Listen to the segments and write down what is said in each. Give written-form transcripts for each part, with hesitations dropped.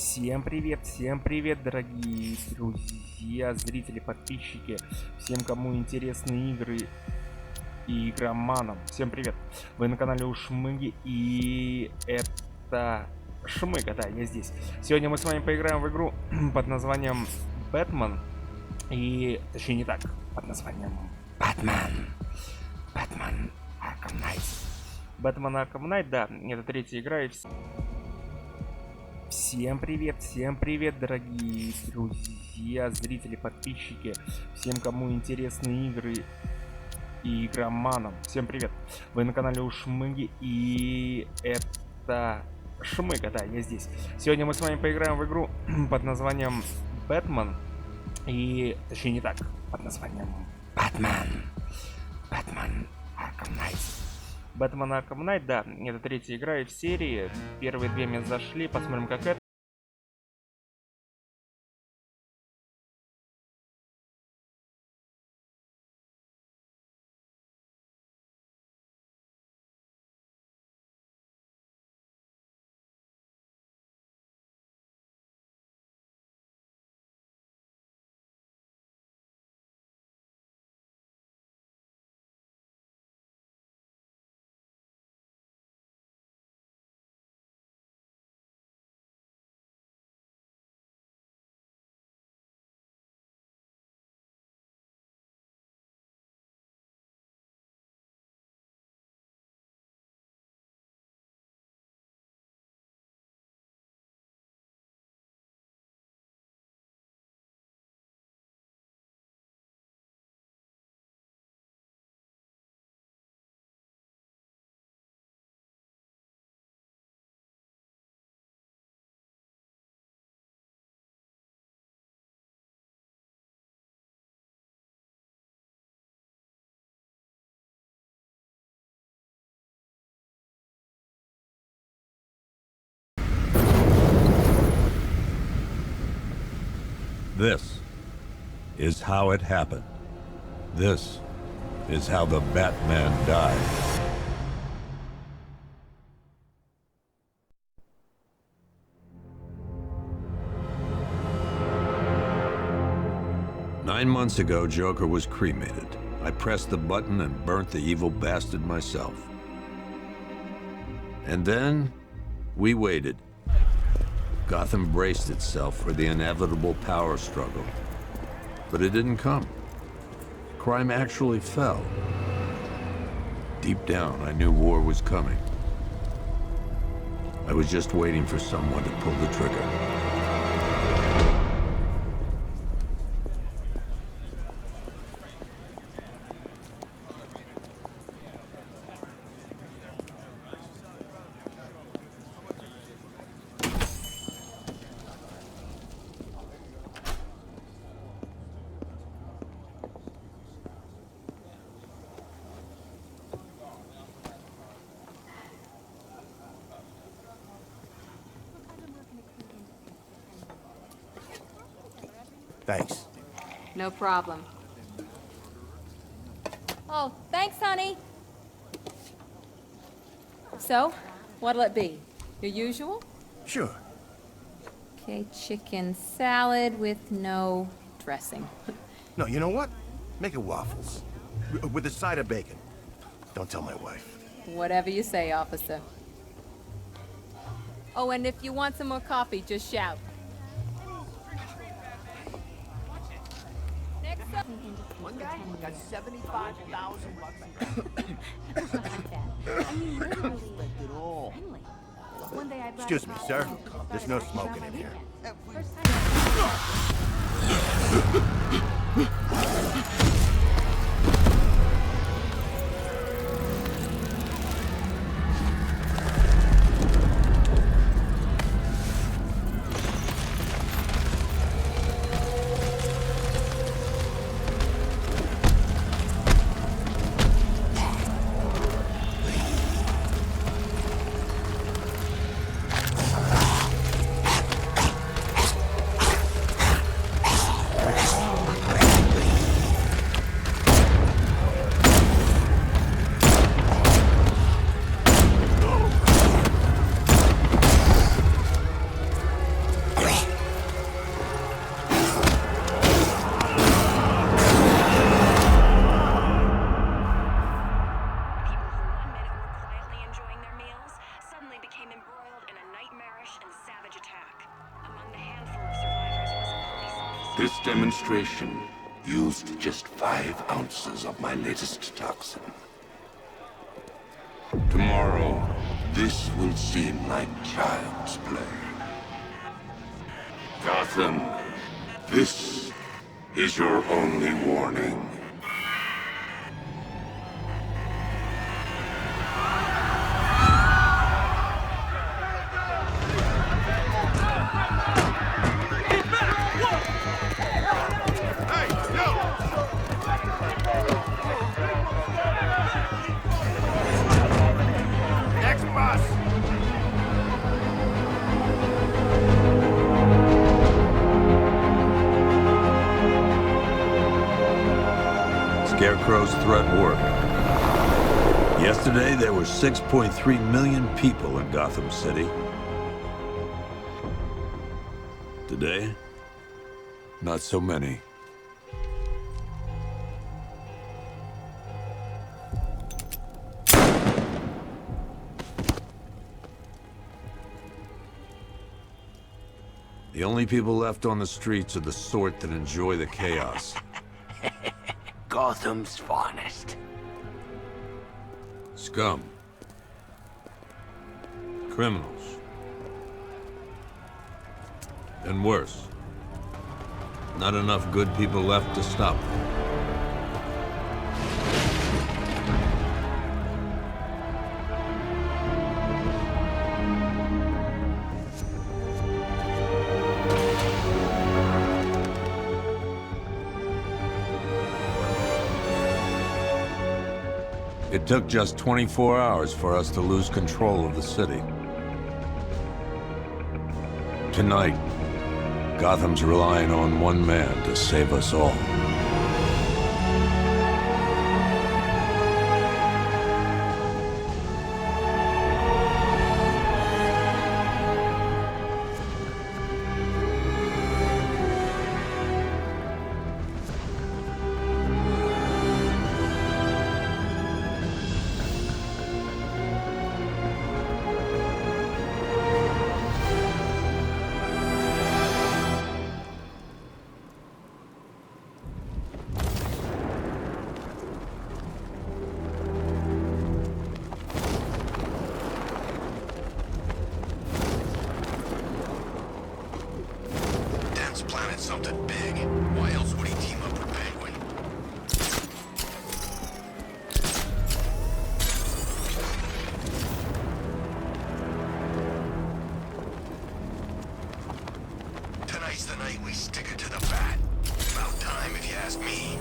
Всем привет, дорогие друзья, зрители, подписчики, всем, кому интересны игры и игроманам. Всем привет! Вы на канале у Шмыги, и это Шмыга, да, я здесь. Сегодня мы с вами поиграем в игру под названием Бэтмен, и, точнее не так, под названием Бэтмен Arkham Knight. Бэтмен Arkham Knight, да, это третья игра, и всем привет, дорогие друзья, зрители, подписчики, всем, кому интересны игры и игроманам. Всем привет! Вы на канале у Шмыги, и это Шмыга, да, я здесь. Сегодня мы с вами поиграем в игру под названием Бэтмен, и, точнее не так, под названием Бэтмен Arkham Knight. Бэтмен Arkham Knight, да, это третья игра в серии. Первые две мне зашли, посмотрим, как это. This is how it happened. This is how the Batman died. Nine months ago, Joker was cremated. I pressed the button and burnt the evil bastard myself. And then, we waited. Gotham braced itself for the inevitable power struggle. But it didn't come. Crime actually fell. Deep down, I knew war was coming. I was just waiting for someone to pull the trigger. Thanks. No problem. Oh, thanks, honey. So, what'll it be? Your usual? Sure. Okay, chicken salad with no dressing. No, you know what? Make it waffles. With a side of bacon. Don't tell my wife. Whatever you say, officer. Oh, and if you want some more coffee, just shout. One guy got $75,000. Excuse me, sir. There's no smoking in here. This demonstration used just 5 ounces of my latest toxin. Tomorrow, this will seem like child's play. Gotham, this is your only warning. Scarecrow's threat worked. Yesterday, there were 6.3 million people in Gotham City. Today, not so many. The only people left on the streets are the sort that enjoy the chaos. Gotham's finest. Scum. Criminals. And worse. Not enough good people left to stop them. It took just 24 hours for us to lose control of the city. Tonight, Gotham's relying on one man to save us all. Something big. Why else would he team up with Penguin? Tonight's the night we stick it to the bat. About time, if you ask me.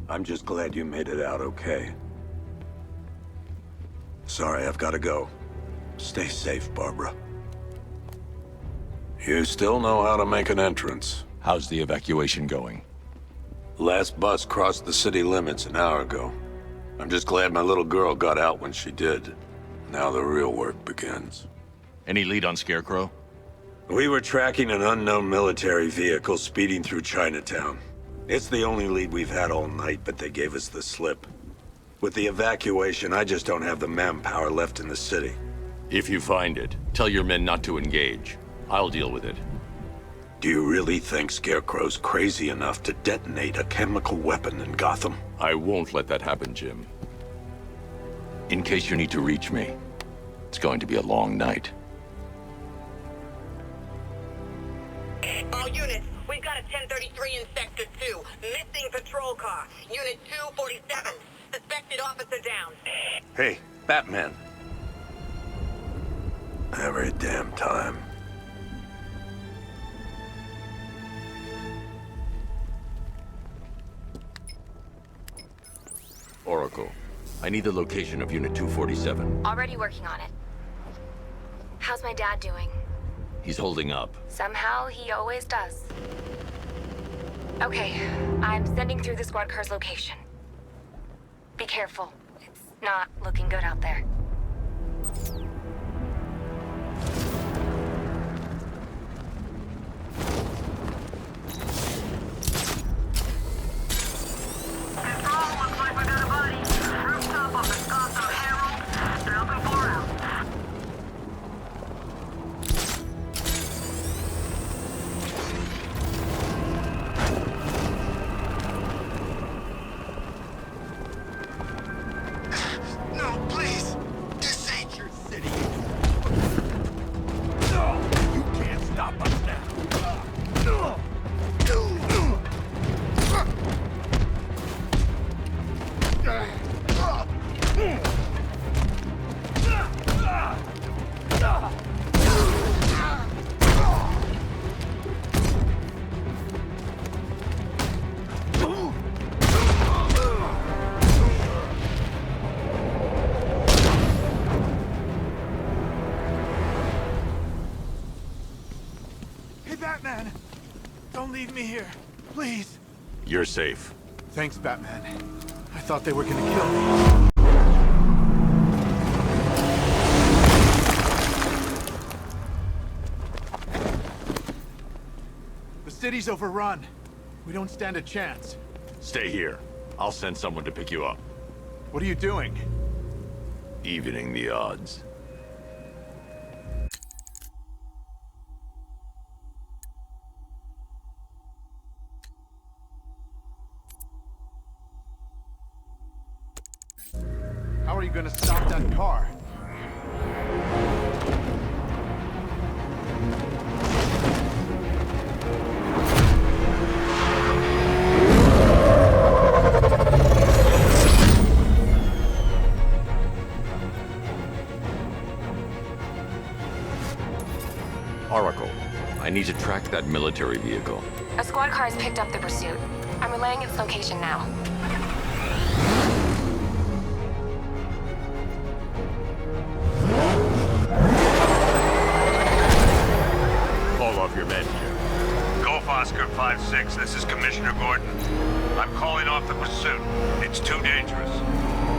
I'm just glad you made it out okay. Sorry, I've got to go. Stay safe, Barbara. You still know how to make an entrance. How's the evacuation going? Last bus crossed the city limits an hour ago. I'm just glad my little girl got out when she did. Now the real work begins. Any lead on Scarecrow? We were tracking an unknown military vehicle speeding through Chinatown. It's the only lead we've had all night, but they gave us the slip. With the evacuation, I just don't have the manpower left in the city. If you find it, tell your men not to engage. I'll deal with it. Do you really think Scarecrow's crazy enough to detonate a chemical weapon in Gotham? I won't let that happen, Jim. In case you need to reach me, it's going to be a long night. All units, we've got a 1033 in Sector 2. Missing patrol car. Unit 247. Suspected officer down. Hey, Batman. Every damn time. Oracle, I need the location of Unit 247. Already working on it. How's my dad doing? He's holding up. Somehow, he always does. Okay, I'm sending through the squad car's location. Be careful. It's not looking good out there. Batman! Don't leave me here, please. You're safe. Thanks, Batman. I thought they were gonna kill me. The city's overrun. We don't stand a chance. Stay here. I'll send someone to pick you up. What are you doing? Evening the odds. How are you gonna stop that car? Oracle, I need to track that military vehicle. A squad car has picked up the pursuit. I'm relaying its location now. Call off your men here. Golf Oscar 5-6, this is Commissioner Gordon. I'm calling off the pursuit. It's too dangerous.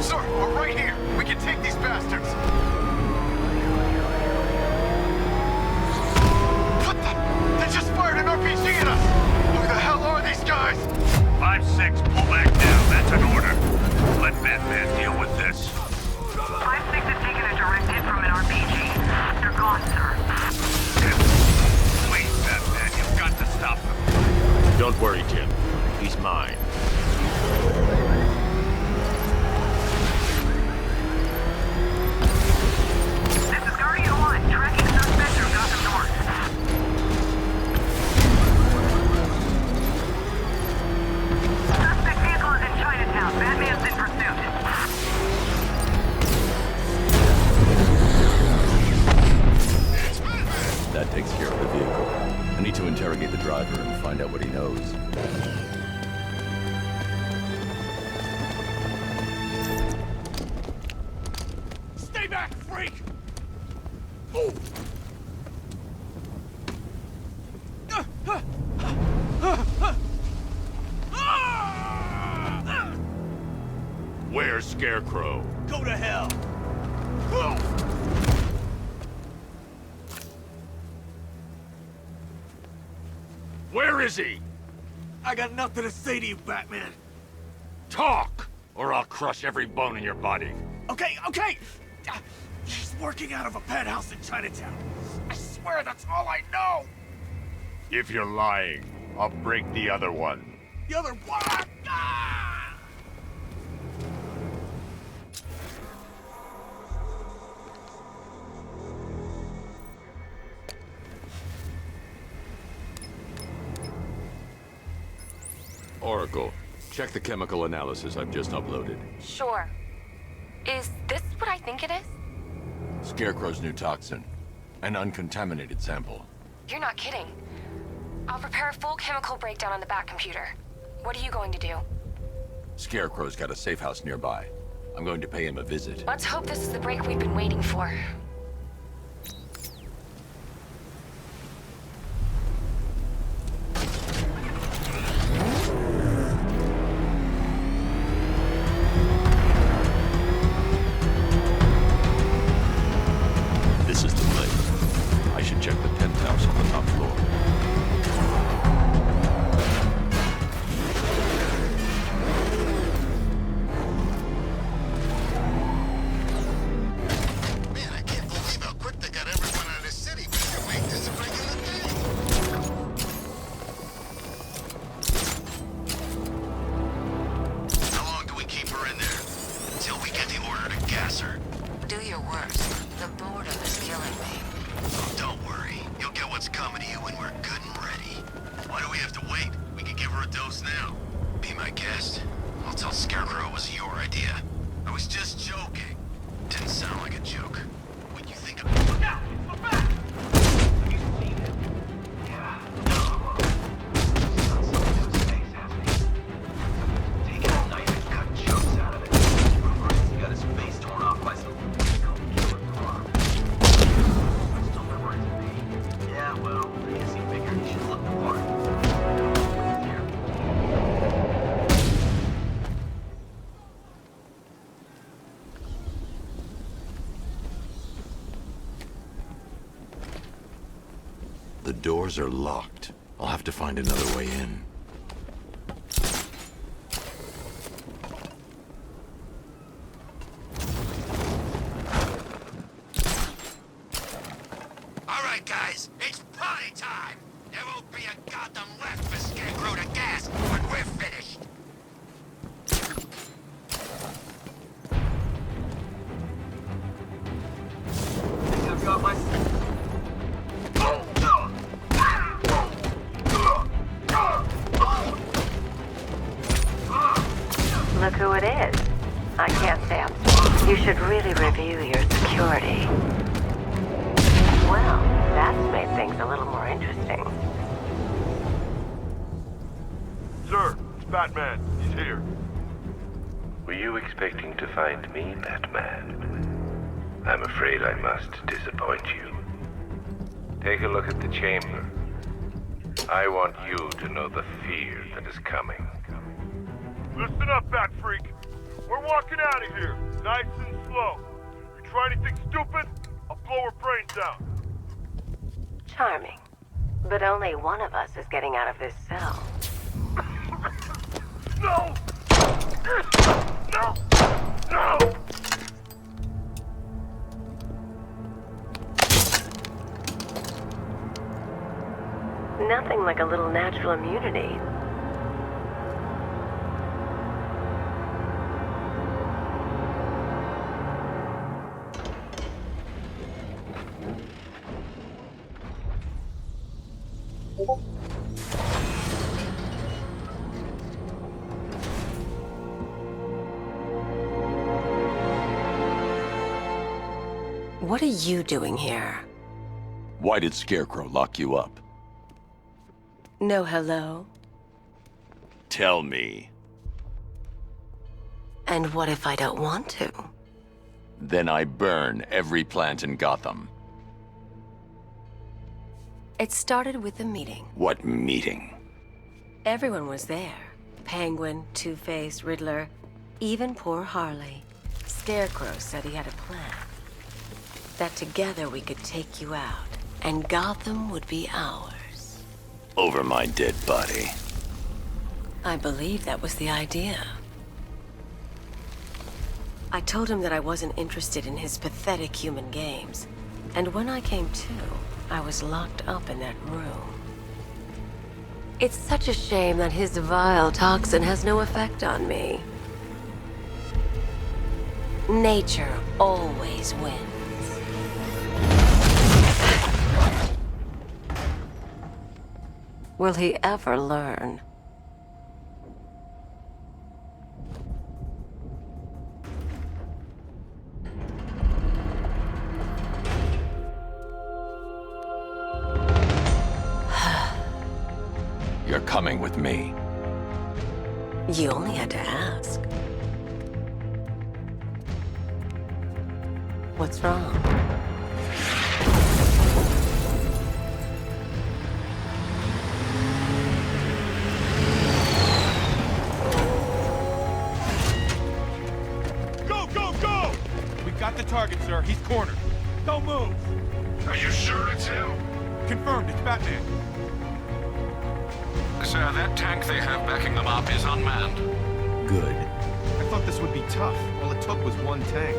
Sir, we're right here. We can take these bastards. What the? They just fired an RPG at us. Who the hell are these guys? 5-6, pull back down. That's an order. Let Batman deal with this. 5-6 has taken a direct hit from an RPG. They're gone, sir. Please, Batman, you've got to stop them. Don't worry, Jim. He's mine. This is Guardian 1, tracking suspect through Gotham North. Suspect vehicle is in Chinatown. Batman's in pursuit. That takes care of the vehicle. I need to interrogate the driver and find out what he knows. Stay back, freak! Ooh. Where's Scarecrow? Go to hell! Where is he? I got nothing to say to you, Batman. Talk, or I'll crush every bone in your body. Okay. She's working out of a penthouse in Chinatown. I swear that's all I know. If you're lying, I'll break the other one. The other one. Ah! Oracle, check the chemical analysis I've just uploaded. Sure. Is this what I think it is? Scarecrow's new toxin. An uncontaminated sample. You're not kidding. I'll prepare a full chemical breakdown on the back computer. What are you going to do? Scarecrow's got a safe house nearby. I'm going to pay him a visit. Let's hope this is the break we've been waiting for. This is the place. I should check the penthouse on the top floor. Man, I can't believe how quick they got everyone out of the city. We can make this a regular day. How long do we keep her in there? Until we get the order to gas her. Do your worst. The boredom is killing me. Oh, don't worry. You'll get what's coming to you when we're good and ready. Why do we have to wait? We can give her a dose now. Be my guest. I'll tell Scarecrow it was your idea. I was just joking. Didn't sound like a joke. What you think of... Look out! Look back! Have you seen it? Yeah. Taking all night and cut chunks out of it. He got his face torn off by some killer farm. Yeah, well, I guess he figured he should look The doors are locked. I'll have to find another way in. All right, guys, it's party time! There won't be a Gotham left for Scarecrow to gas when we're finished! I've got my... Look who it is. I can't stand. You should really review your security. Well, that's made things a little more interesting. Sir, it's Batman. He's here. Were you expecting to find me, Batman? I'm afraid I must disappoint you. Take a look at the chamber. I want you to know the fear that is coming. Listen up, Bat Freak. We're walking out of here, nice and slow. You try anything stupid, I'll blow her brains out. Charming. But only one of us is getting out of this cell. No! No! No! Nothing like a little natural immunity. What are you doing here? Why did Scarecrow lock you up? No hello? Tell me. And what if I don't want to? Then I burn every plant in Gotham. It started with a meeting. What meeting? Everyone was there. Penguin, Two-Face, Riddler, even poor Harley. Scarecrow said he had a plan. That together we could take you out, and Gotham would be ours. Over my dead body. I believe that was the idea. I told him that I wasn't interested in his pathetic human games, and when I came to, I was locked up in that room. It's such a shame that his vile toxin has no effect on me. Nature always wins. Will he ever learn? You're coming with me. You only had to ask. What's wrong? Go, go, go! We got the target, sir. He's cornered. Don't move. Are you sure it's him? Confirmed, it's Batman. Sir, that tank they have backing them up is unmanned. Good. I thought this would be tough. All it took was one tank.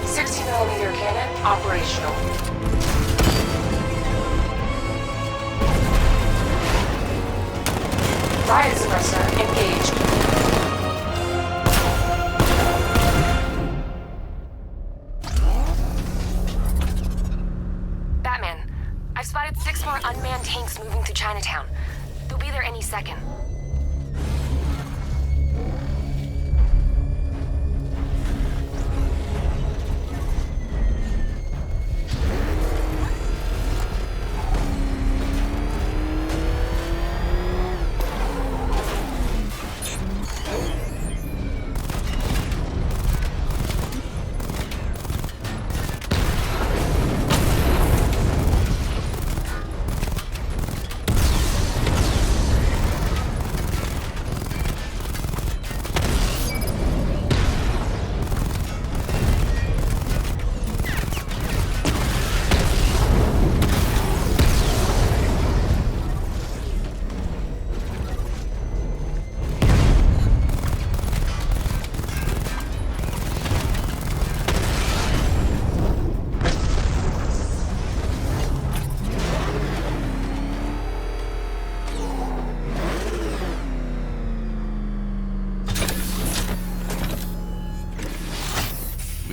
.60mm cannon operational. Riot suppressor engaged. Batman, I've spotted 6 more unmanned tanks moving through Chinatown. They'll be there any second.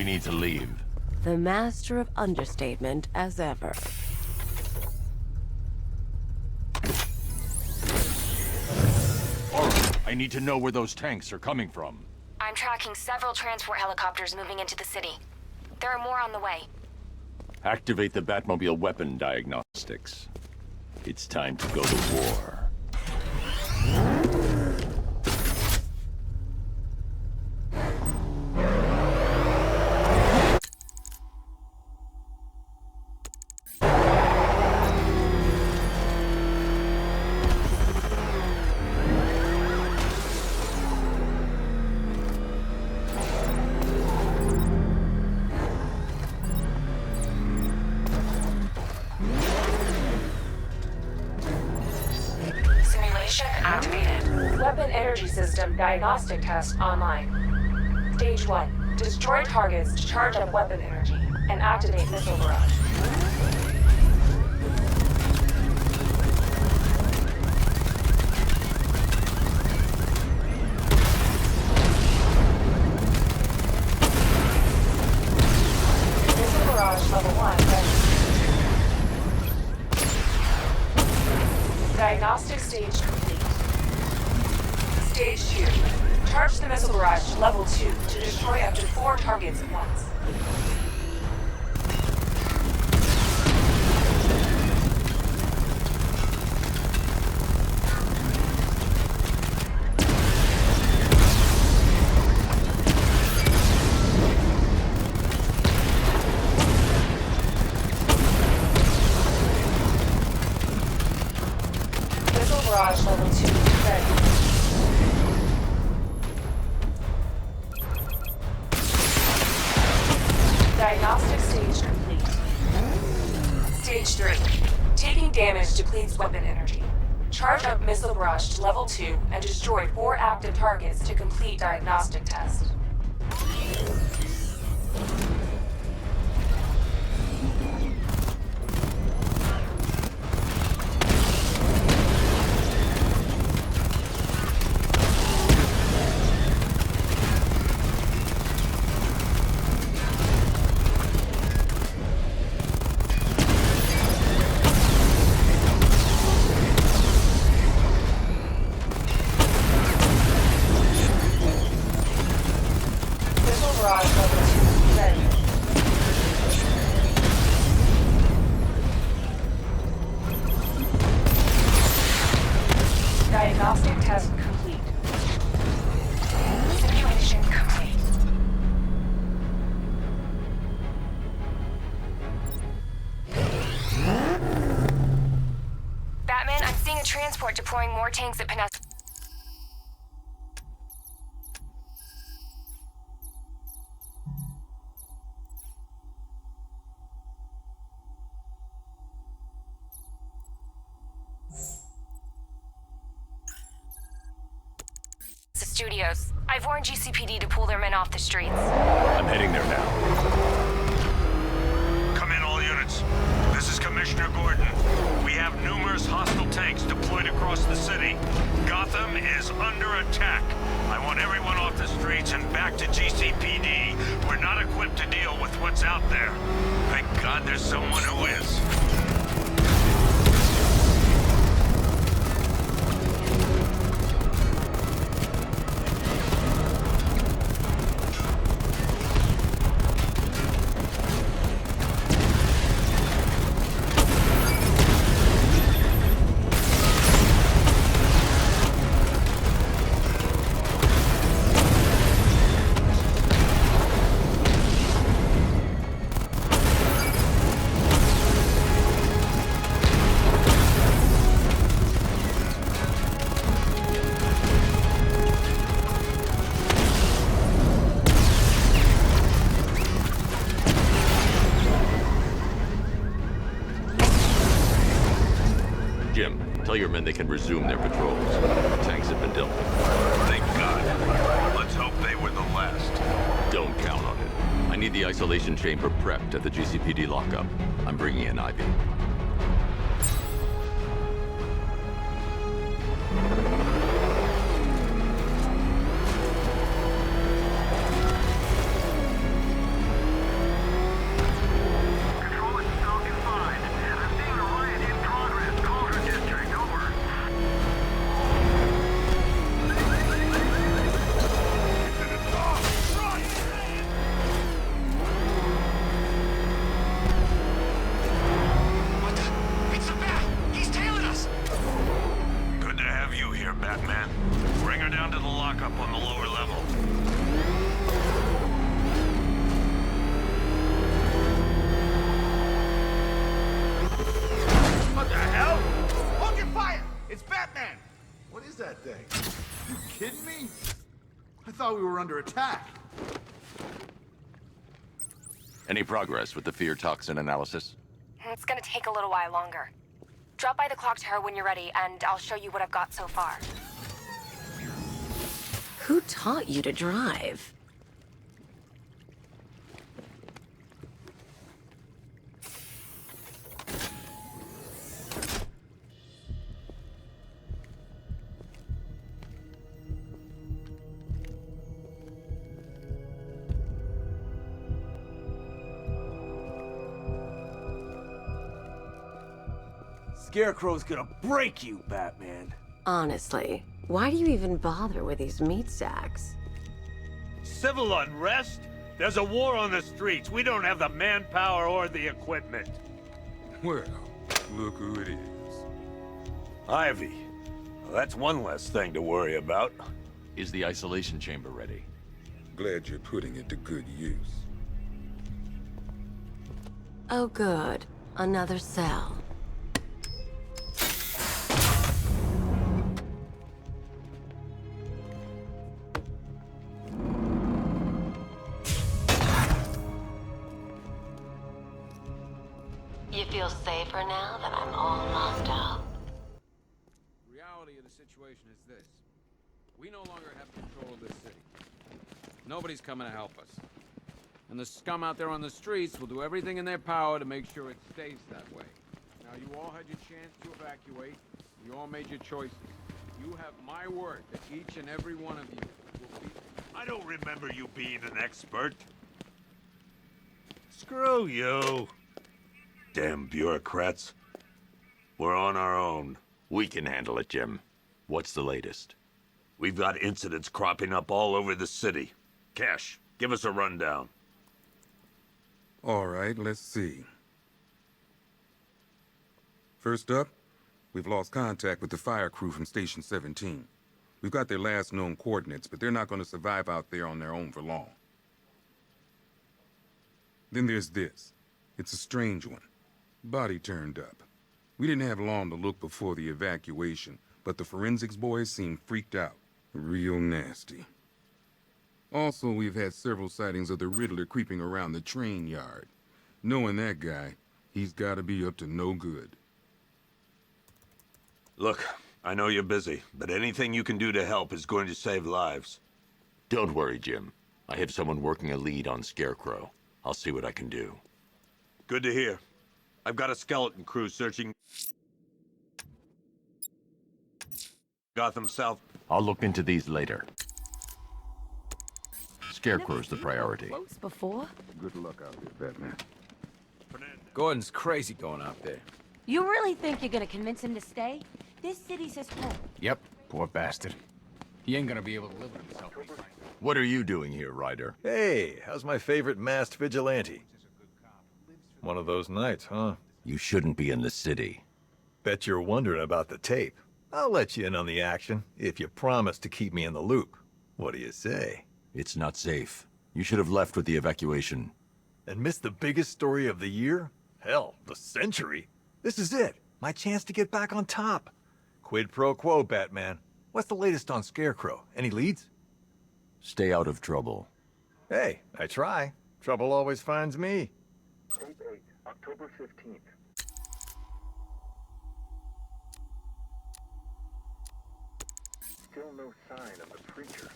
need to leave. The master of understatement as ever. I need to know where those tanks are coming from. I'm tracking several transport helicopters moving into the city. There are more on the way. Activate the Batmobile weapon diagnostics. It's time to go to war. System diagnostic test online. Stage 1. Destroy targets to charge up weapon energy and activate missile barrage. Missile barrage level 1 ready. Diagnostic stage complete. Stage 2. Charge the missile barrage to level 2 to destroy up to 4 targets at once. Missile barrage level 2 ready. Diagnostic stage complete. Stage 3. Taking damage depletes weapon energy. Charge up missile barrage to level 2 and destroy 4 active targets to complete diagnostic test. Diagnostic test complete. Simulation complete. Batman, I'm seeing a transport deploying more tanks at Peninsula. Studios. I've warned GCPD to pull their men off the streets. I'm heading there now. Come in, all units. This is Commissioner Gordon. We have numerous hostile tanks deployed across the city. Gotham is under attack. I want everyone off the streets and back to GCPD. We're not equipped to deal with what's out there. Thank God there's someone who is. Tell your men they can resume their patrols. The tanks have been dealt with. Thank God. Let's hope they were the last. Don't count on it. I need the isolation chamber prepped at the GCPD lockup. I'm bringing in Ivy. down to the lockup on the lower level. What the hell? Hold your fire! It's Batman! What is that thing? You kidding me? I thought we were under attack. Any progress with the fear toxin analysis? It's gonna take a little while longer. Drop by the clock tower when you're ready, and I'll show you what I've got so far. Who taught you to drive? Scarecrow's gonna break you, Batman. Honestly, why do you even bother with these meat sacks? Civil unrest? There's a war on the streets. We don't have the manpower or the equipment. Well, look who it is. Ivy. Well, that's one less thing to worry about. Is the isolation chamber ready? Glad you're putting it to good use. Oh good, another cell. You feel safer now that I'm all locked up? The reality of the situation is this. We no longer have control of this city. Nobody's coming to help us. And the scum out there on the streets will do everything in their power to make sure it stays that way. Now, you all had your chance to evacuate. You all made your choices. You have my word that each and every one of you will be... I don't remember you being an expert. Screw you. Damn bureaucrats. We're on our own. We can handle it, Jim. What's the latest? We've got incidents cropping up all over the city. Cash, give us a rundown. All right, let's see. First up, we've lost contact with the fire crew from Station 17. We've got their last known coordinates, but they're not going to survive out there on their own for long. Then there's this. It's a strange one. Body turned up. We didn't have long to look before the evacuation, but the forensics boys seemed freaked out. Real nasty. Also, we've had several sightings of the Riddler creeping around the train yard. Knowing that guy, he's gotta be up to no good. Look, I know you're busy, but anything you can do to help is going to save lives. Don't worry, Jim. I have someone working a lead on Scarecrow. I'll see what I can do. Good to hear. I've got a skeleton crew searching Gotham South. I'll look into these later. Scarecrow's the priority. Before? Good luck out there, Batman. Gordon's crazy going out there. You really think you're gonna convince him to stay? This city's his home. Yep, poor bastard. He ain't gonna be able to live with himself. What are you doing here, Ryder? Hey, how's my favorite masked vigilante? One of those nights, huh? You shouldn't be in the city. Bet you're wondering about the tape. I'll let you in on the action, if you promise to keep me in the loop. What do you say? It's not safe. You should have left with the evacuation. And missed the biggest story of the year? Hell, the century. This is it. My chance to get back on top. Quid pro quo, Batman. What's the latest on Scarecrow? Any leads? Stay out of trouble. Hey, I try. Trouble always finds me. Tape 8, October 15th. Still no sign of the preacher.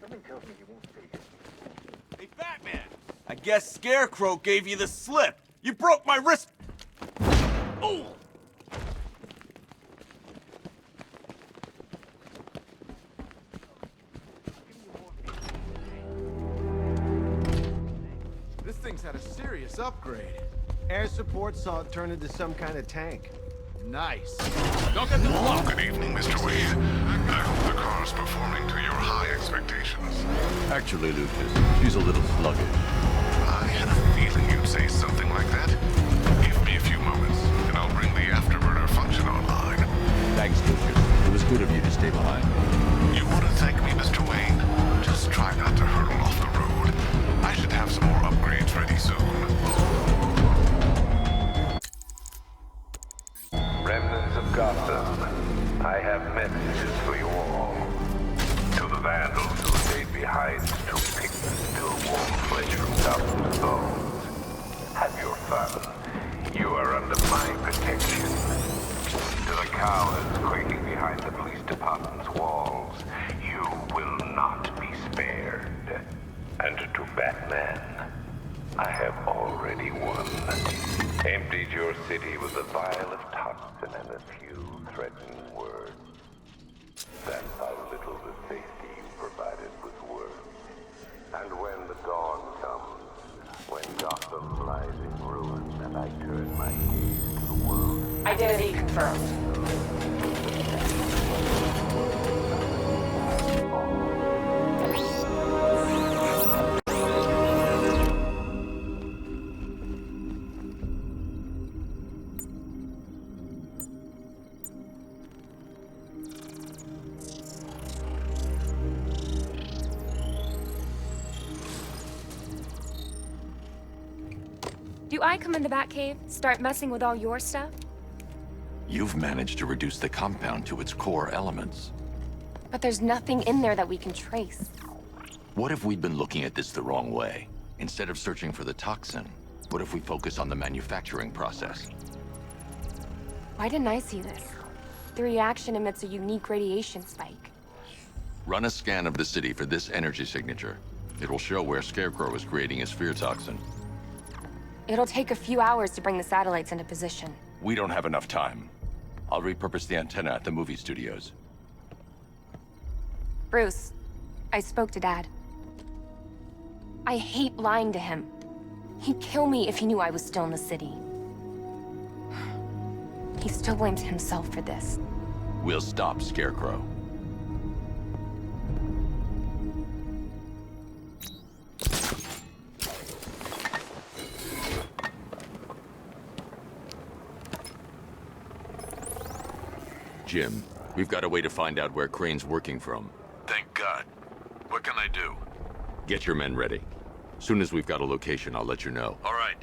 Something tells me he won't stay here. Hey, Batman! I guess Scarecrow gave you the slip. You broke my wrist. Oh! This thing's had a serious upgrade. Air support saw it turn into some kind of tank. Nice. Don't get the block. Good evening, Mr. Wade. I hope the car's performing to your high expectations. Actually, Lucas, she's a little sluggish. I had a feeling you'd say something like that. Give me a few moments, and I'll bring the afterburner function online. Thanks, Lucas. It was good of you to stay behind. You want to thank me, Mr. Wayne? Just try not to hurtle off the road. I should have some more upgrades ready soon. Remnants of Gotham, I have messages for you all. To the vandals who stayed behind to pick the still warm flesh from Gotham's bones. Have your fun. You are under my protection. To the cowards quaking behind the police department's walls, you will not be spared. And to Batman, I have already won. Emptied your city with a vial of toxin and a few threatening words. That's how little the safety you provided was worth. And when the dawn comes, when Gotham lies in ruin and I turn my gaze to the world... Identity confirmed. Do I come in the Batcave, start messing with all your stuff? You've managed to reduce the compound to its core elements. But there's nothing in there that we can trace. What if we'd been looking at this the wrong way? Instead of searching for the toxin, what if we focus on the manufacturing process? Why didn't I see this? The reaction emits a unique radiation spike. Run a scan of the city for this energy signature. It will show where Scarecrow is creating his fear toxin. It'll take a few hours to bring the satellites into position. We don't have enough time. I'll repurpose the antenna at the movie studios. Bruce, I spoke to Dad. I hate lying to him. He'd kill me if he knew I was still in the city. He still blames himself for this. We'll stop Scarecrow. Jim, we've got a way to find out where Crane's working from. Thank God. What can I do? Get your men ready. Soon as we've got a location, I'll let you know. All right.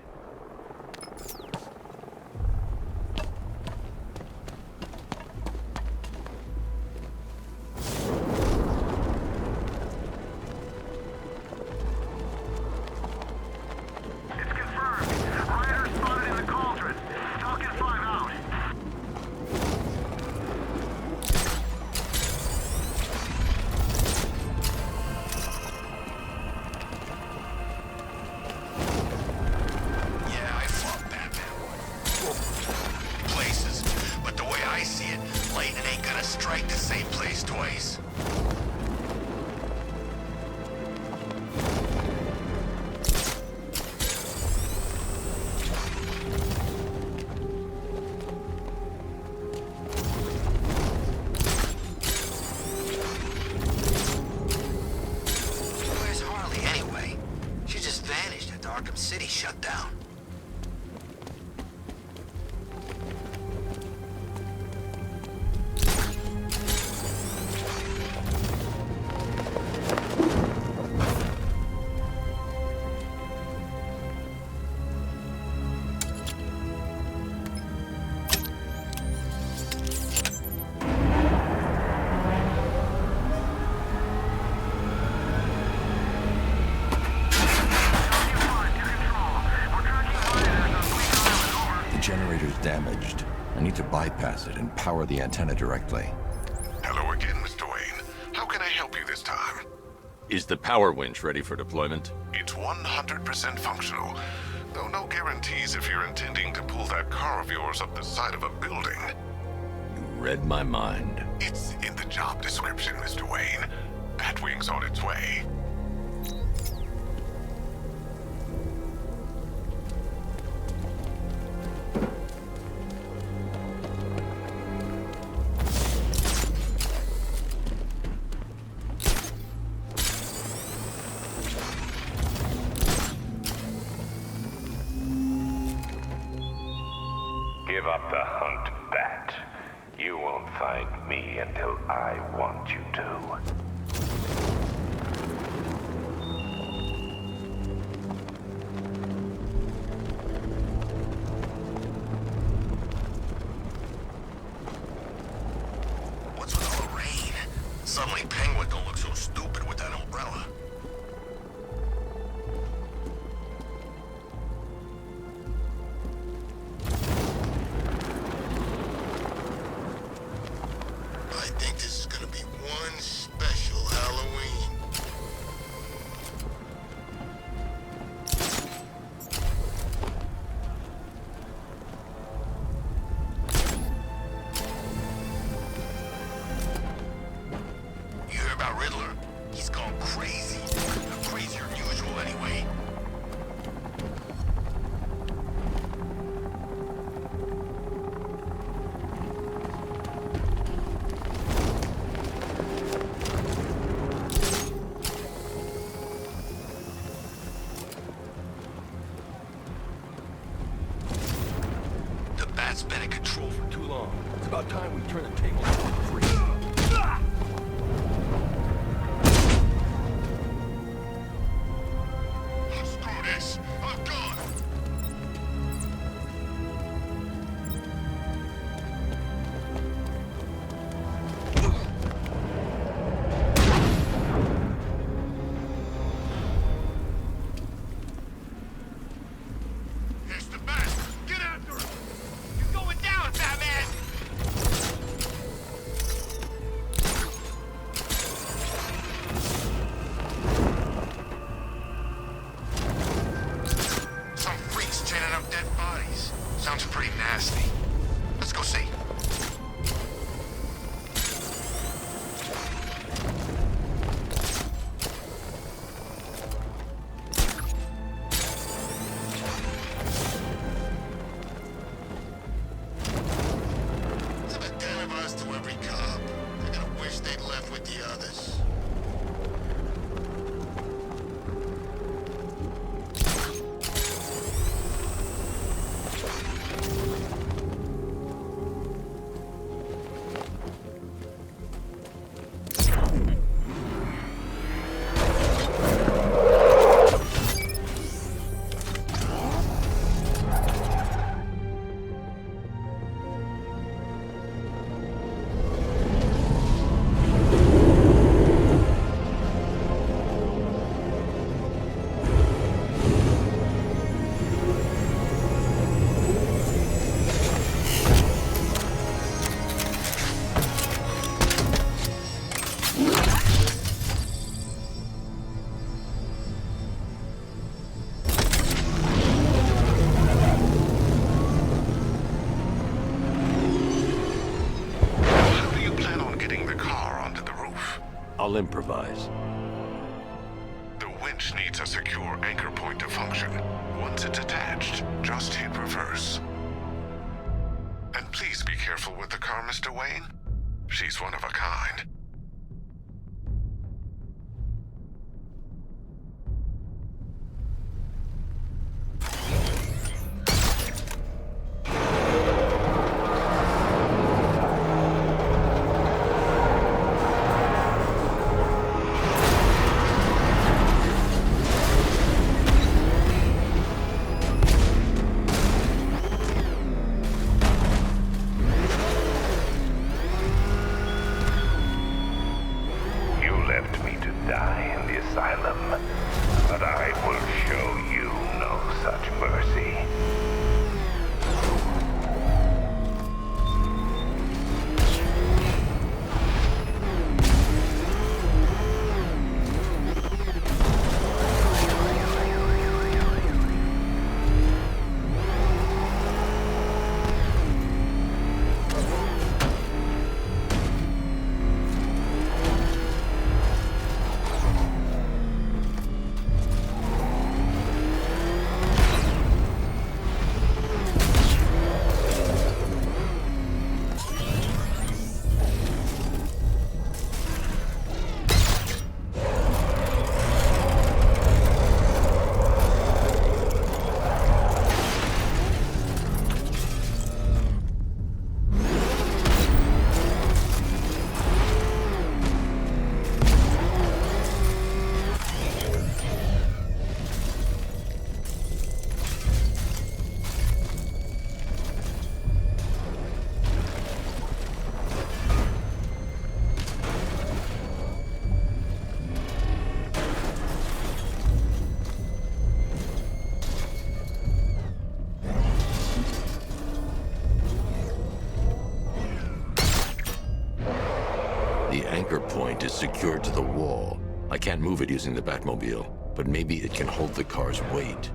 Arkham City shut down. Damaged. I need to bypass it and power the antenna directly. Hello again, Mr. Wayne. How can I help you this time? Is the power winch ready for deployment? It's 100% functional, though no guarantees if you're intending to pull that car of yours up the side of a building. You read my mind. It's in the job description, Mr. Wayne. Batwing's on its way. Give up the hunt, Bat. You won't find me until I want you to. What's with all the rain? Suddenly Penguin don't look so stupid with that umbrella. I think this is gonna be one special Halloween. You hear about Riddler? He's gone crazy. Crazier than usual anyway. The bat's been in control for too long. It's about time we turn the tables on the free. Screw this. I'm gone. It's the bat. Get after him. You're going down, Batman. Some freaks chaining up dead bodies. Sounds pretty nasty. Let's go see. There's a den of us to every cop. They're gonna wish they'd left with the others. How do you plan on getting the car onto the roof? I'll improvise. The winch needs a secure anchor point to function. Once it's attached, just hit reverse. And please be careful with the car, Mr. Wayne. She's one of a kind. The anchor point is secured to the wall. I can't move it using the Batmobile, but maybe it can hold the car's weight.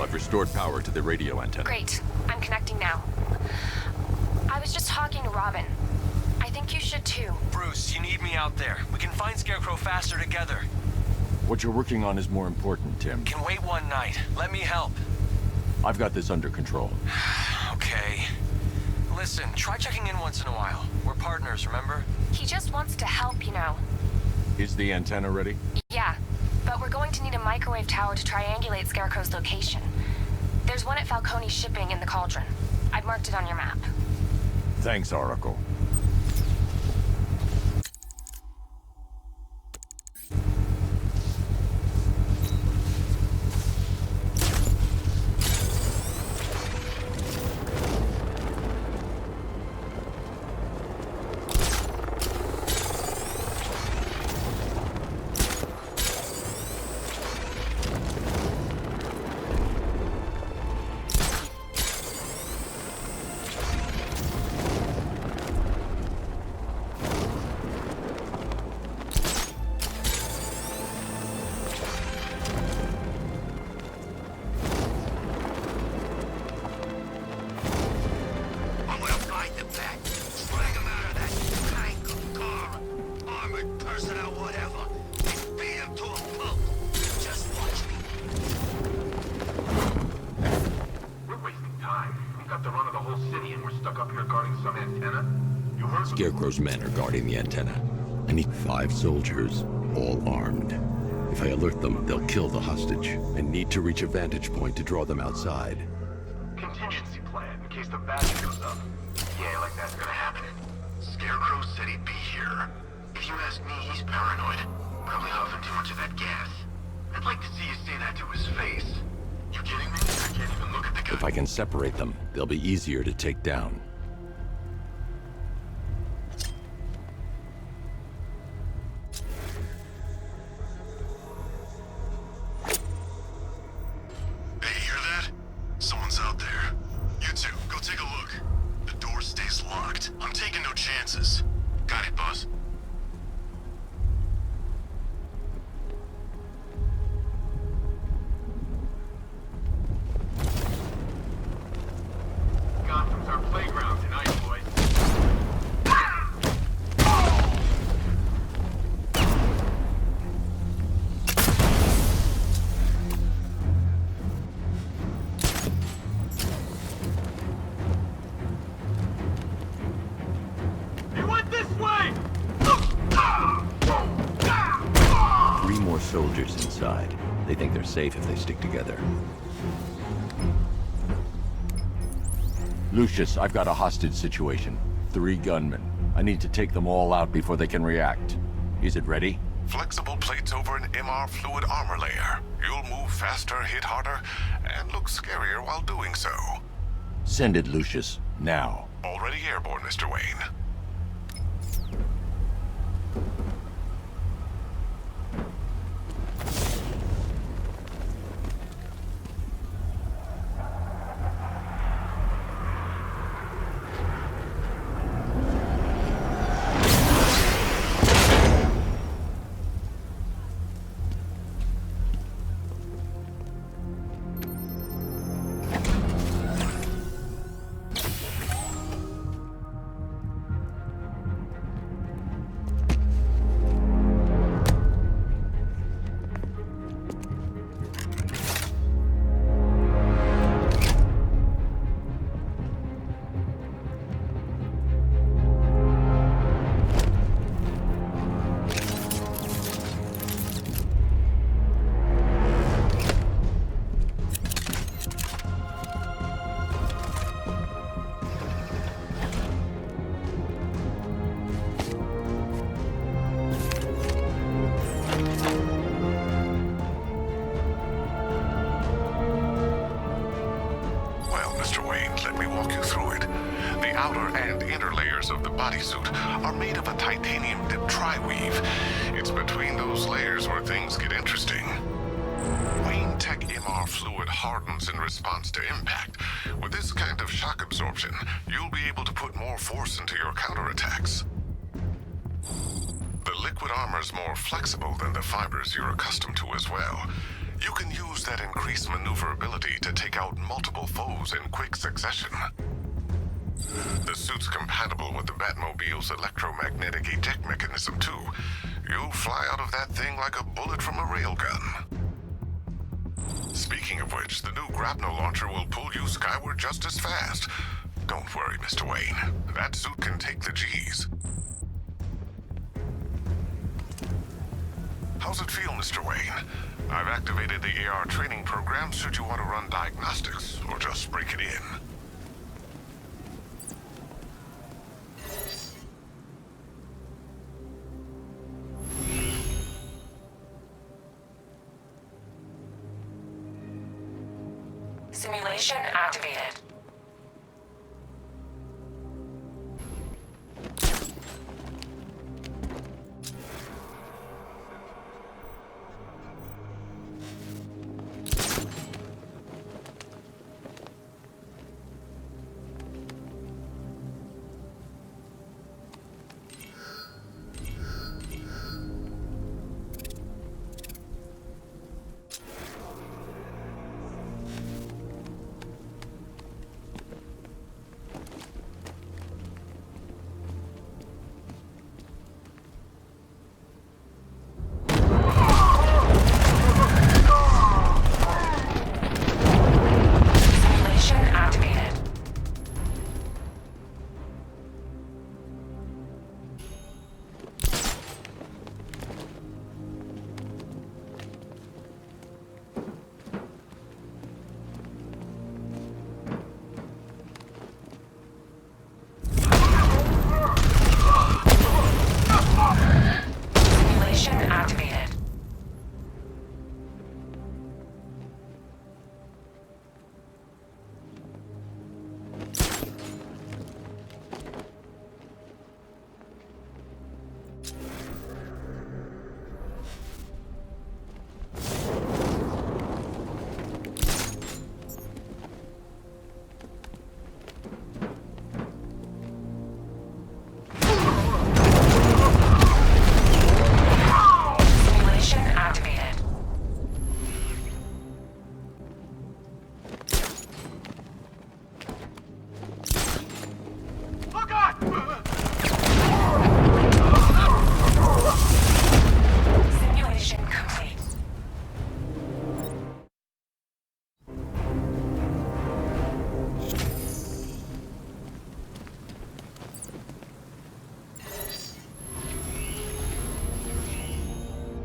I've restored power to the radio antenna. Great. I'm connecting now. I was just talking to Robin. I think you should too. Bruce, you need me out there. We can find Scarecrow faster together. What you're working on is more important, Tim. Can wait one night. Let me help. I've got this under control. Okay. Listen, try checking in once in a while. We're partners, remember? He just wants to help, you know. Is the antenna ready? Yeah, but we're going to need a microwave tower to triangulate Scarecrow's location. There's one at Falcone's shipping in the Cauldron. I've marked it on your map. Thanks, Oracle. Scarecrow's men are guarding the antenna. I need 5 soldiers, all armed. If I alert them, they'll kill the hostage. I need to reach a vantage point to draw them outside. Contingency plan in case the battery goes up. Yeah, like that's gonna happen. Scarecrow said he'd be here. If you ask me, he's paranoid. Probably huffing too much of that gas. I'd like to see you say that to his face. You kidding me? I can't even look at the guy. If I can separate them, they'll be easier to take down. Soldiers inside. They think they're safe if they stick together. Lucius, I've got a hostage situation. 3 gunmen. I need to take them all out before they can react. Is it ready? Flexible plates over an MR fluid armor layer. You'll move faster, hit harder, and look scarier while doing so. Send it, Lucius. Now. Already airborne, Mr. Wayne. outer and inner layers of the bodysuit are made of a titanium-dipped tri-weave. It's between those layers where things get interesting. Wayne Tech MR fluid hardens in response to impact. With this kind of shock absorption, you'll be able to put more force into your counterattacks. The liquid armor's more flexible than the fibers you're accustomed to as well. You can use that increased maneuverability to take out multiple foes in quick succession. The suit's compatible with the Batmobile's electromagnetic eject mechanism too. You'll fly out of that thing like a bullet from a railgun. Speaking of which, the new grapnel launcher will pull you skyward just as fast. Don't worry, Mr. Wayne. That suit can take the G's. How's it feel, Mr. Wayne? I've activated the AR training program should you want to run diagnostics, or just break it in. Simulation activated.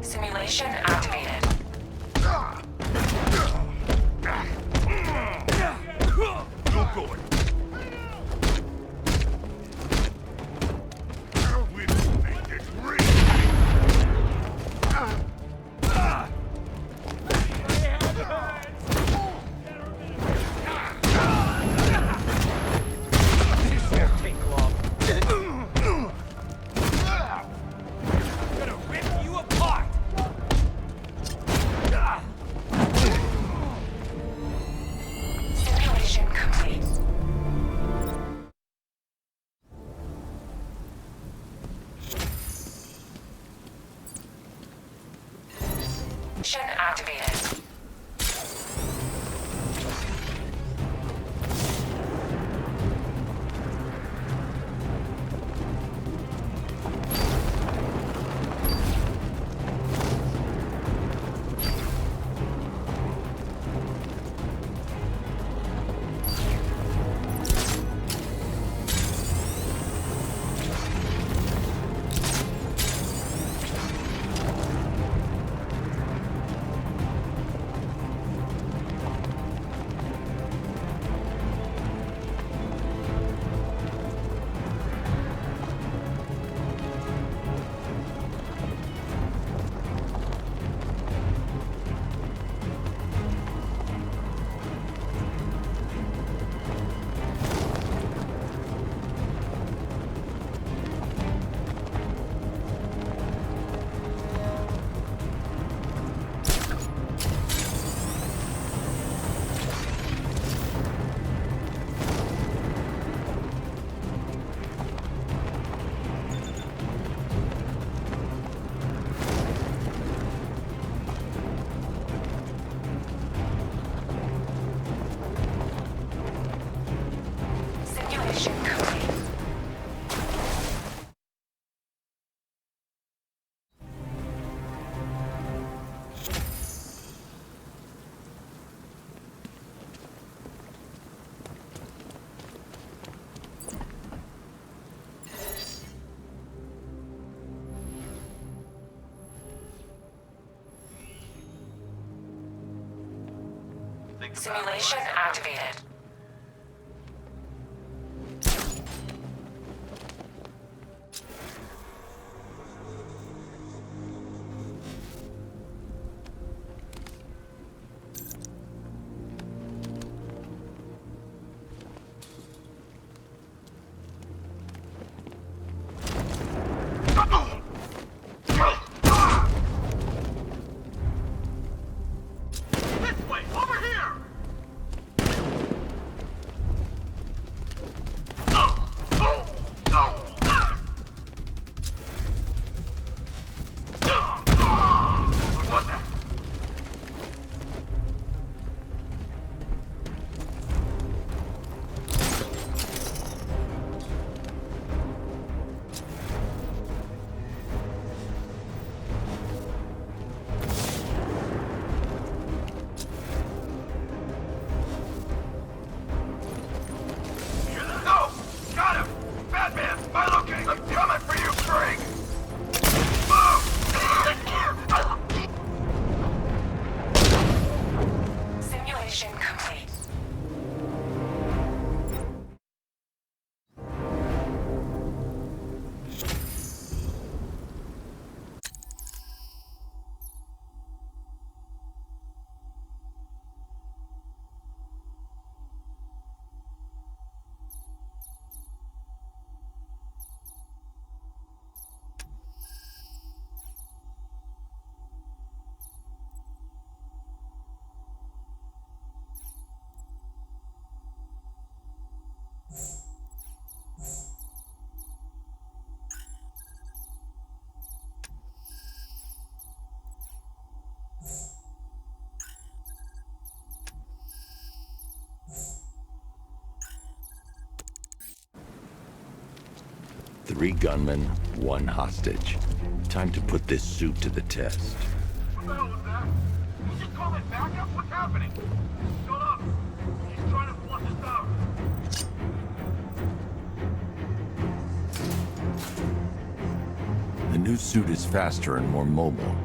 Simulation activated. Go going. We'll make it real. This won't take long. I'm gonna rip you apart. Simulation complete. Mission activated. Simulation activated. Three gunmen, one hostage. Time to put this suit to the test. What the hell was that? Did you just call it backup? What's happening? Shut up! He's trying to flush us out. The new suit is faster and more mobile.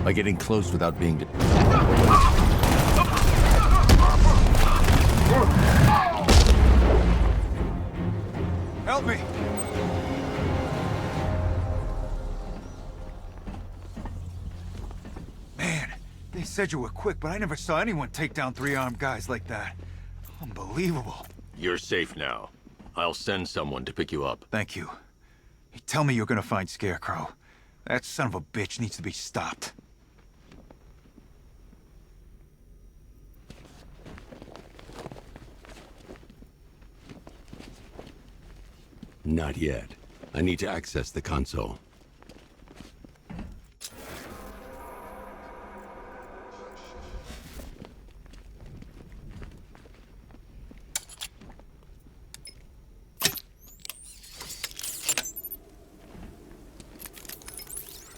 By getting close without being... Help me! Man, they said you were quick, but I never saw anyone take down three armed guys like that. Unbelievable. You're safe now. I'll send someone to pick you up. Thank you. You tell me you're gonna find Scarecrow. That son of a bitch needs to be stopped. Not yet. I need to access the console.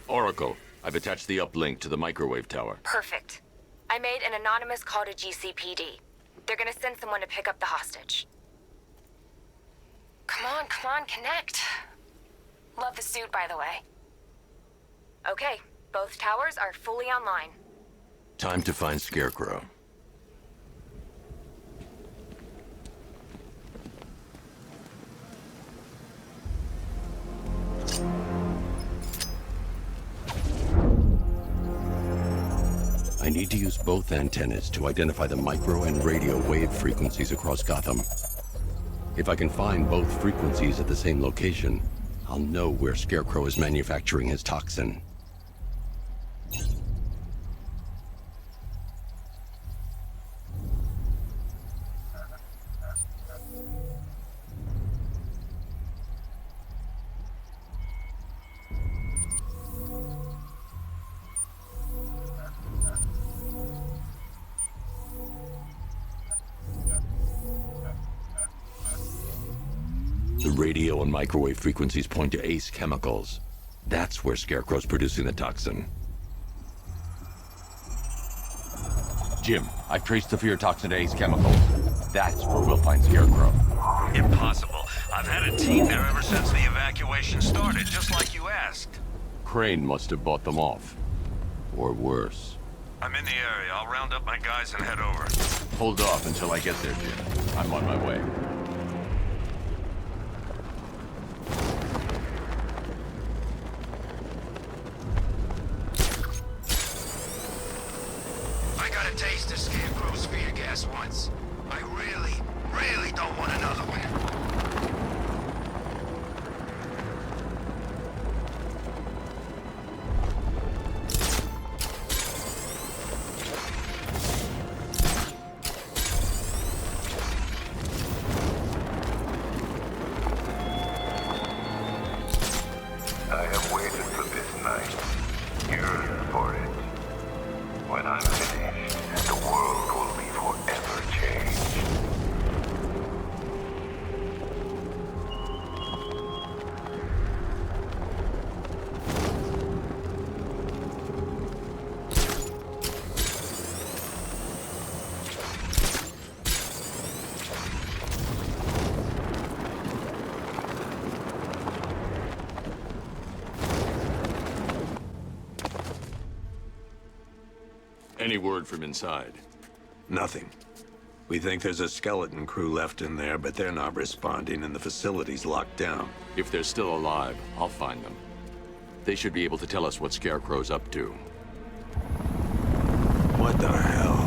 Oracle, I've attached the uplink to the microwave tower. Perfect. I made an anonymous call to GCPD. They're gonna send someone to pick up the hostage. Come on, connect. Love the suit, by the way. Okay, both towers are fully online. Time to find Scarecrow. I need to use both antennas to identify the micro and radio wave frequencies across Gotham. If I can find both frequencies at the same location, I'll know where Scarecrow is manufacturing his toxin. The radio and microwave frequencies point to Ace Chemicals. That's where Scarecrow's producing the toxin. Jim, I've traced the fear toxin to Ace Chemicals. That's where we'll find Scarecrow. Impossible. I've had a team there ever since the evacuation started, just like you asked. Crane must have bought them off. Or worse. I'm in the area. I'll round up my guys and head over. Hold off until I get there, Jim. I'm on my way. I got a taste of Scarecrow's fear gas once. I really, really don't want another one. I have waited for this night, yearned for it. When I'm finished, the world will be forever changed. Any word from inside? Nothing. We think there's a skeleton crew left in there, but they're not responding and the facility's locked down. If they're still alive, I'll find them. They should be able to tell us what Scarecrow's up to. What the hell?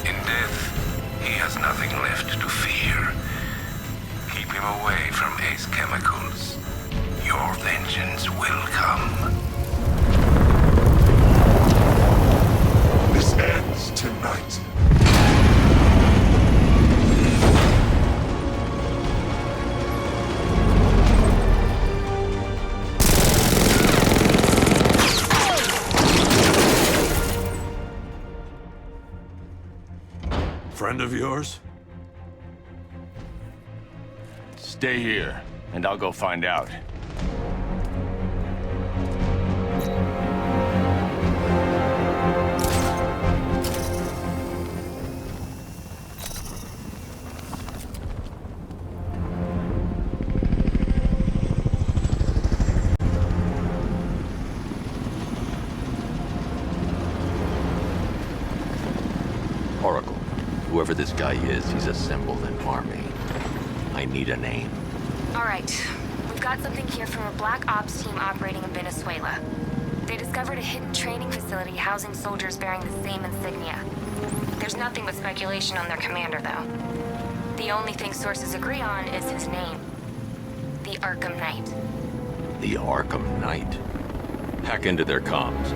In death, he has nothing left to fear. Keep him away from Ace chemicals. Your vengeance will come. This ends tonight. Friend of yours? Stay here, and I'll go find out. Oracle. Whoever this guy is, he's assembled an army. I need a name. All right. We've got something here from a Black Ops team operating in Venezuela. They discovered a hidden training facility housing soldiers bearing the same insignia. There's nothing but speculation on their commander, though. The only thing sources agree on is his name. The Arkham Knight. The Arkham Knight. Hack into their comms.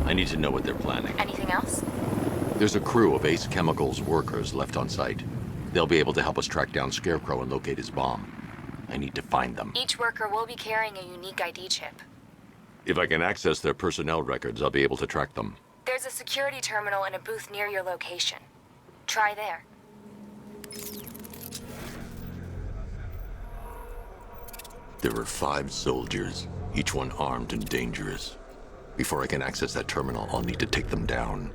I need to know what they're planning. Anything else? There's a crew of Ace Chemicals workers left on site. They'll be able to help us track down Scarecrow and locate his bomb. I need to find them. Each worker will be carrying a unique ID chip. If I can access their personnel records, I'll be able to track them. There's a security terminal in a booth near your location. Try there. There are 5 soldiers, each one armed and dangerous. Before I can access that terminal, I'll need to take them down.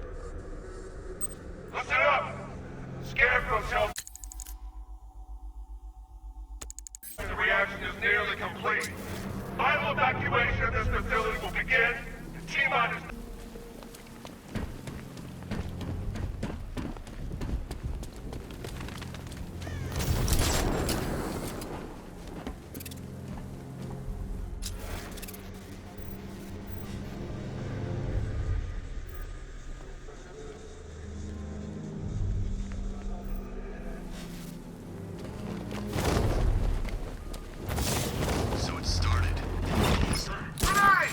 Listen up! Scarecrow's help. The reaction is nearly complete. Final evacuation of this facility will begin. T-minus. So it started. Grenade!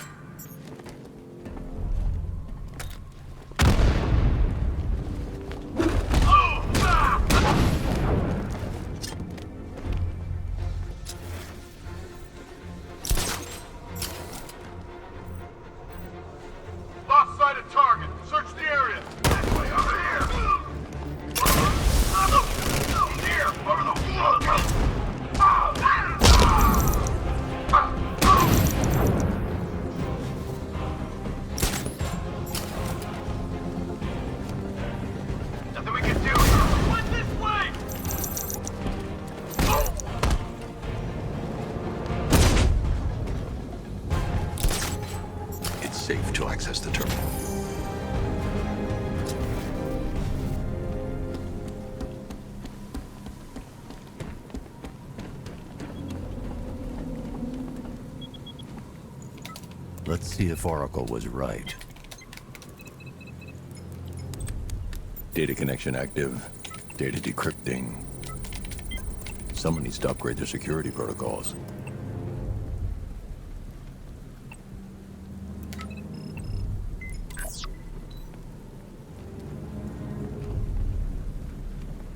Let's see if Oracle was right. Data connection active. Data decrypting. Someone needs to upgrade their security protocols.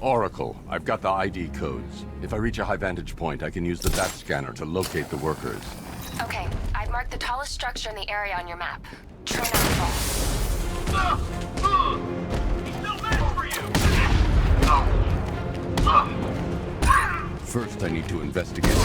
Oracle, I've got the ID codes. If I reach a high vantage point, I can use the bat scanner to locate the workers. Okay, I've marked the tallest structure in the area on your map. Try not to fall. He's no match for you! First, I need to investigate.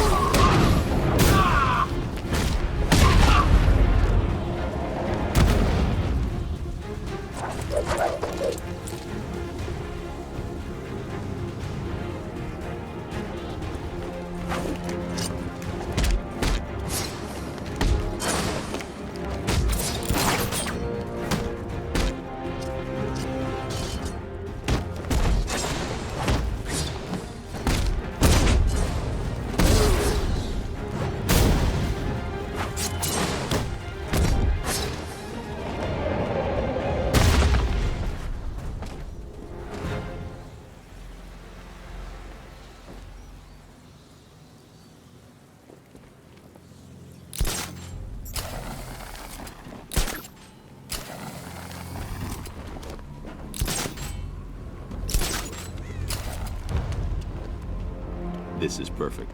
This is perfect.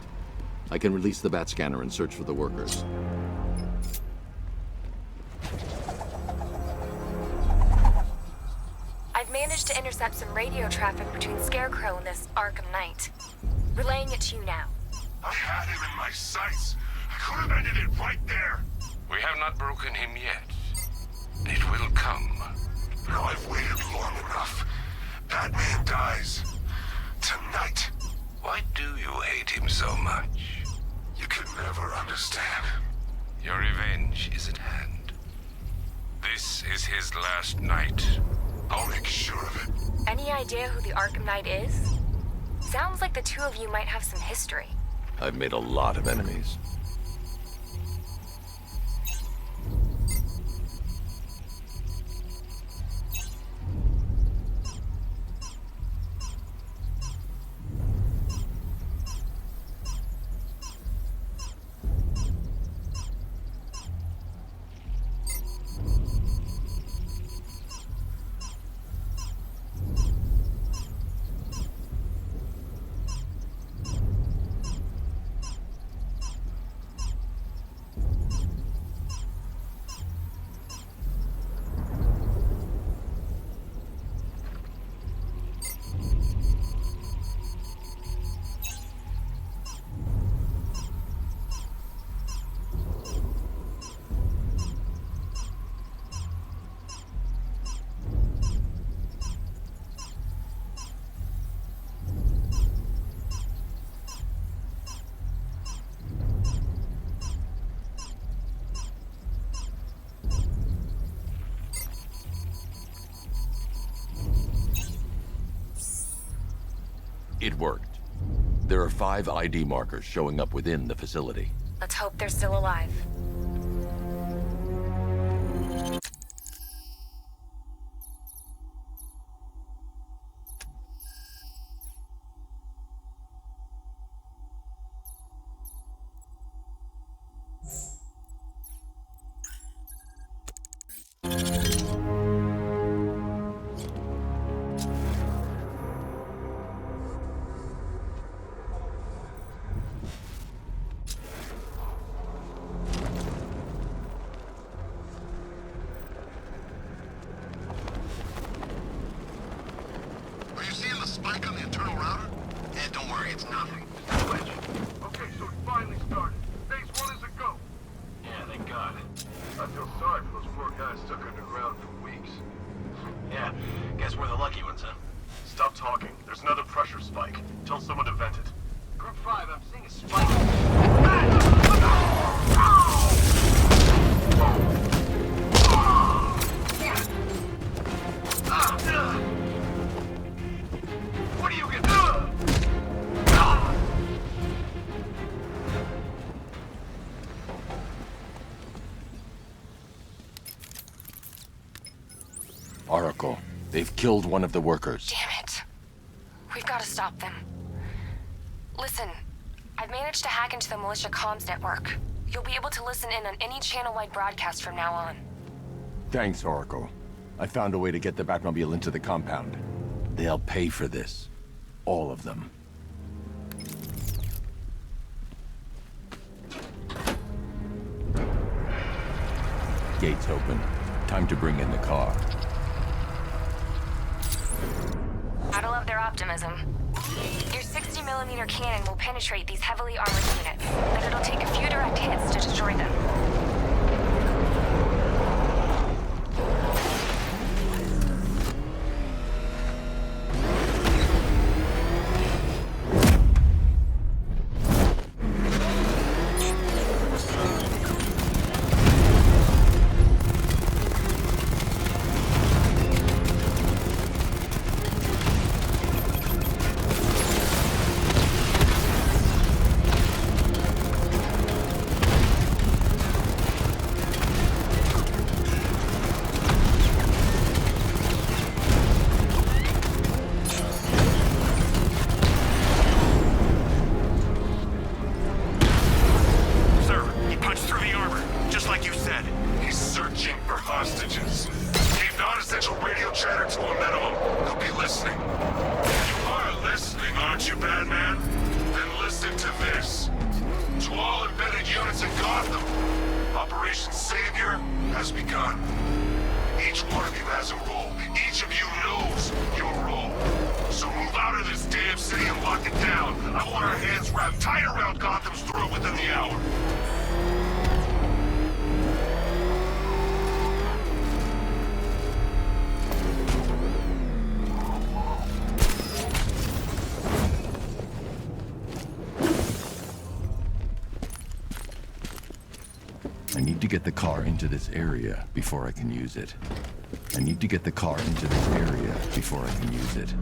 I can release the bat scanner and search for the workers. I've managed to intercept some radio traffic between Scarecrow and this Arkham Knight. Relaying it to you now. I had him in my sights. I could have ended it right there. We have not broken him yet. It will come. Now I've waited long enough. Batman dies. Tonight. Why do you hate him so much? You can never understand. Your revenge is at hand. This is his last night. I'll make sure of it. Any idea who the Arkham Knight is? Sounds like the two of you might have some history. I've made a lot of enemies. It worked. There are 5 ID markers showing up within the facility. Let's hope they're still alive. They've killed one of the workers. Damn it. We've got to stop them. Listen, I've managed to hack into the militia comms network. You'll be able to listen in on any channel-wide broadcast from now on. Thanks, Oracle. I found a way to get the Batmobile into the compound. They'll pay for this. All of them. Gates open. Time to bring in the car. Gotta love their optimism. Your 60mm cannon will penetrate these heavily armored units, but it'll take a few direct hits to destroy them. I need to get the car into this area before I can use it. I need to get the car into this area before I can use it.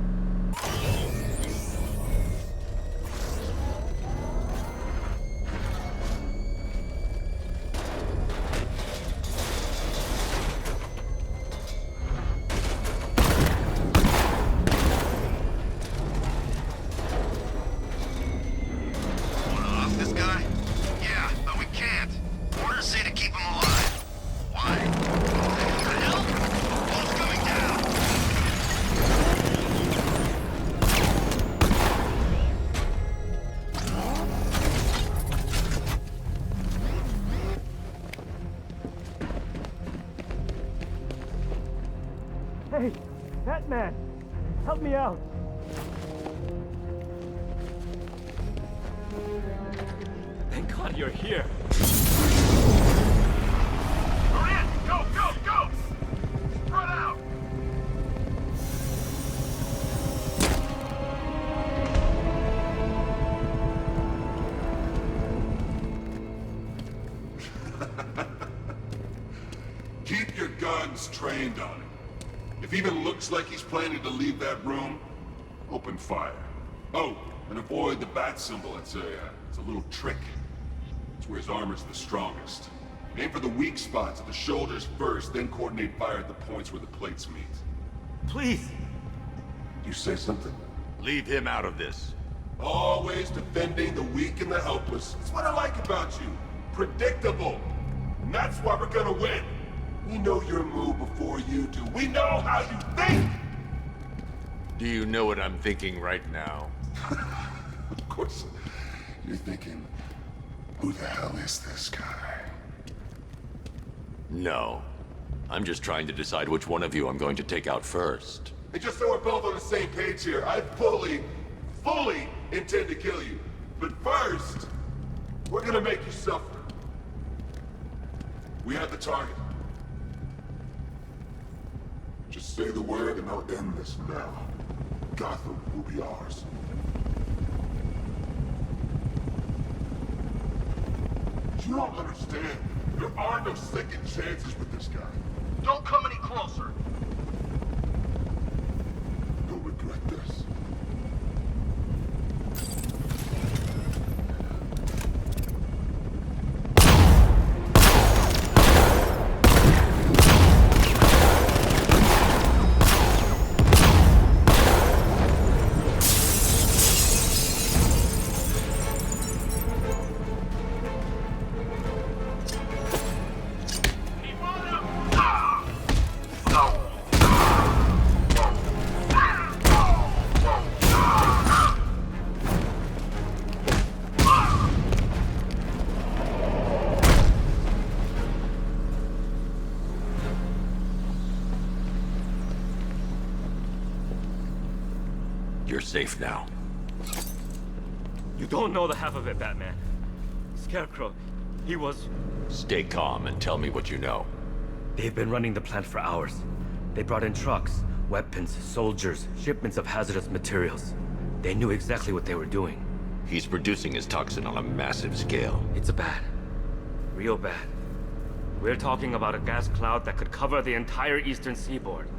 Hey, Batman! Help me out! Thank God you're here. Hurry in! Go, go, go! Spread out! Keep your guns trained on him. If he even looks like he's planning to leave that room, open fire. Oh, and avoid the bat symbol. It's a little trick. It's where his armor's the strongest. Aim for the weak spots at the shoulders first, then coordinate fire at the points where the plates meet. Please! You say something? Leave him out of this. Always defending the weak and the helpless. That's what I like about you. Predictable. And that's why we're gonna win. We know your move before you do. We know how you think! Do you know what I'm thinking right now? Of course. You're thinking, who the hell is this guy? No. I'm just trying to decide which one of you I'm going to take out first. And just so we're both on the same page here, I fully intend to kill you. But first, we're gonna make you suffer. We have the target. Just say the word and I'll end this now. Gotham will be ours. You don't understand. There are no second chances with this guy. Don't come any closer. You'll regret this. You're safe now. You don't know the half of it, Batman. Scarecrow, he was... Stay calm and tell me what you know. They've been running the plant for hours. They brought in trucks, weapons, soldiers, shipments of hazardous materials. They knew exactly what they were doing. He's producing his toxin on a massive scale. It's bad. Real bad. We're talking about a gas cloud that could cover the entire eastern seaboard.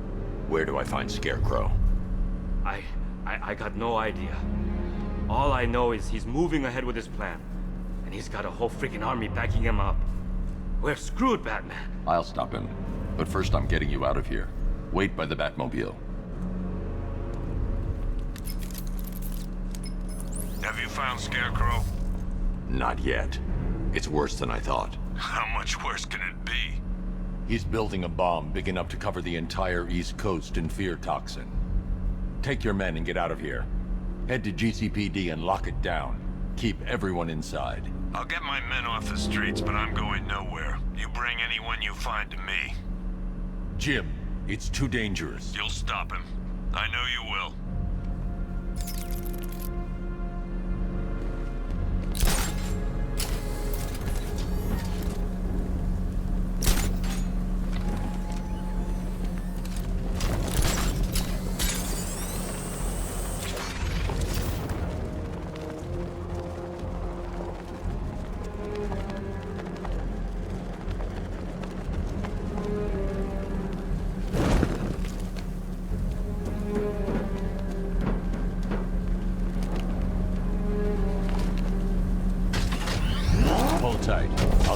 Where do I find Scarecrow? I got no idea. All I know is he's moving ahead with his plan. And he's got a whole freaking army backing him up. We're screwed, Batman. I'll stop him. But first I'm getting you out of here. Wait by the Batmobile. Have you found Scarecrow? Not yet. It's worse than I thought. How much worse can it be? He's building a bomb big enough to cover the entire East Coast in fear toxin. Take your men and get out of here. Head to GCPD and lock it down. Keep everyone inside. I'll get my men off the streets, but I'm going nowhere. You bring anyone you find to me. Jim, it's too dangerous. You'll stop him. I know you will.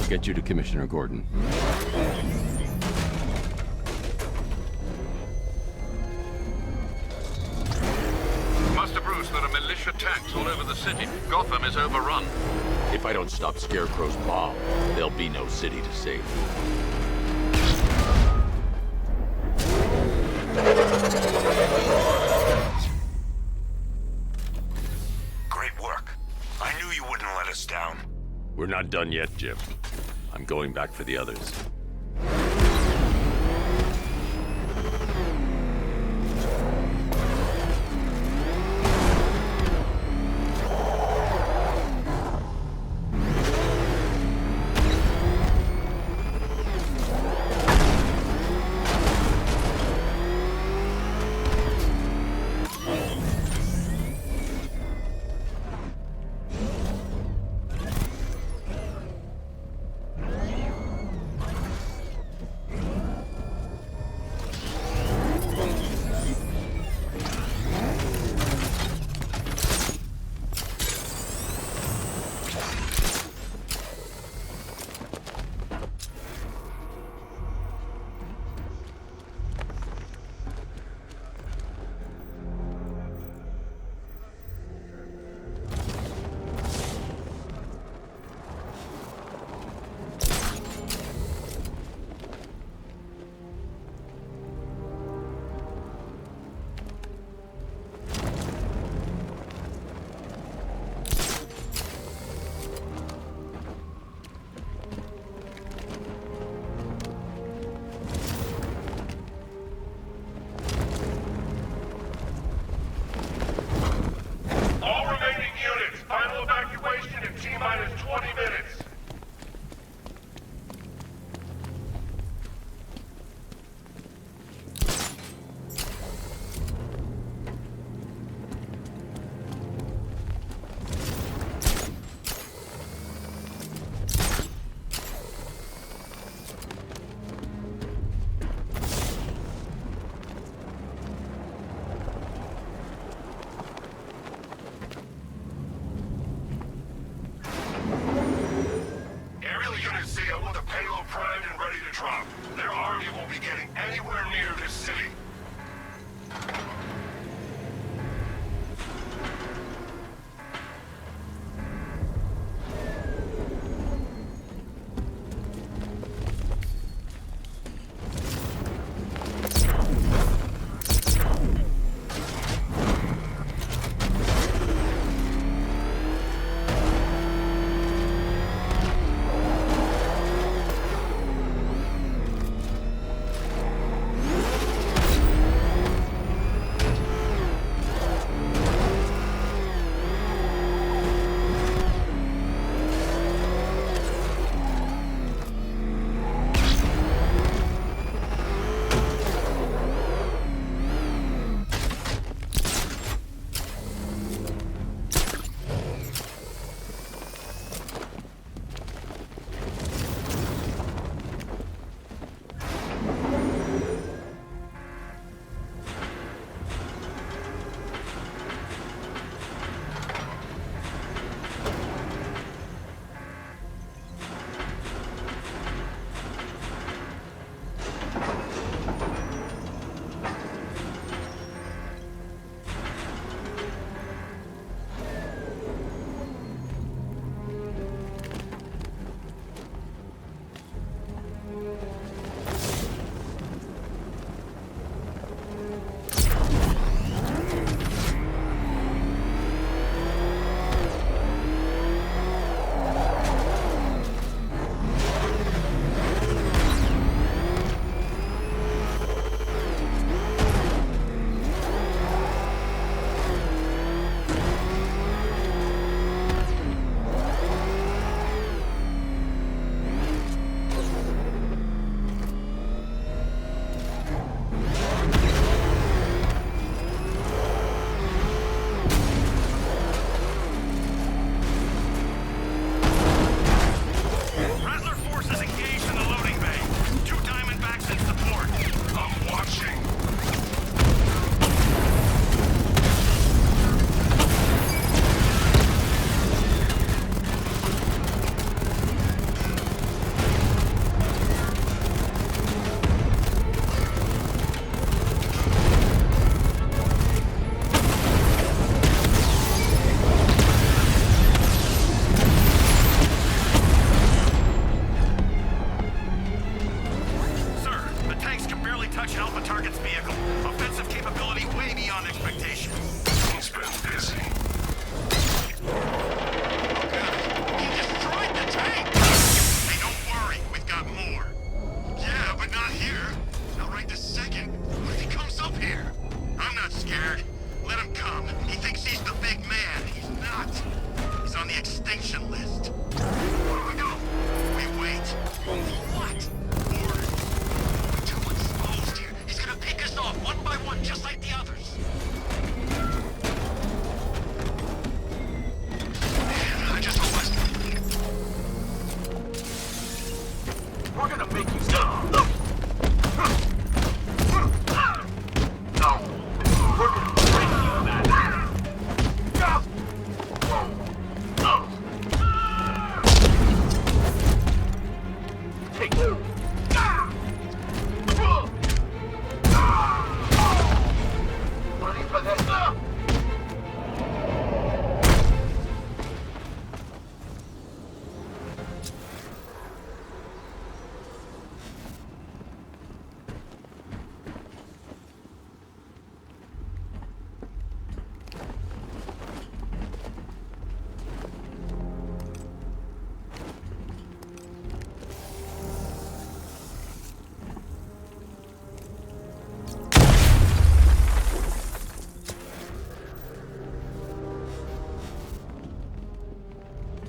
Get you to Commissioner Gordon. Master Bruce, there are militia tanks all over the city. Gotham is overrun. If I don't stop Scarecrow's bomb, there'll be no city to save. Great work. I knew you wouldn't let us down. We're not done yet, Jim. I'm going back for the others.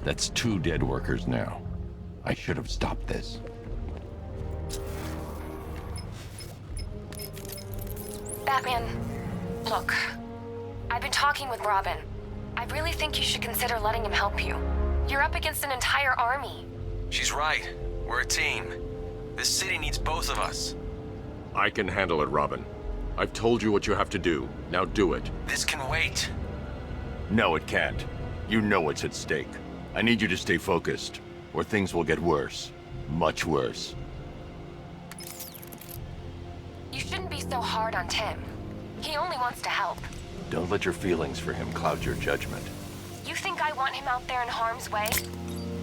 That's 2 dead workers now. I should have stopped this. Batman, look. I've been talking with Robin. I really think you should consider letting him help you. You're up against an entire army. She's right. We're a team. This city needs both of us. I can handle it, Robin. I've told you what you have to do. Now do it. This can wait. No, it can't. You know what's at stake. I need you to stay focused, or things will get worse. Much worse. You shouldn't be so hard on Tim. He only wants to help. Don't let your feelings for him cloud your judgment. You think I want him out there in harm's way?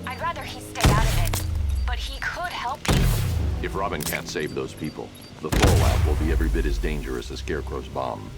I'd rather he stay out of it. But he could help you. If Robin can't save those people, the fallout will be every bit as dangerous as Scarecrow's bomb.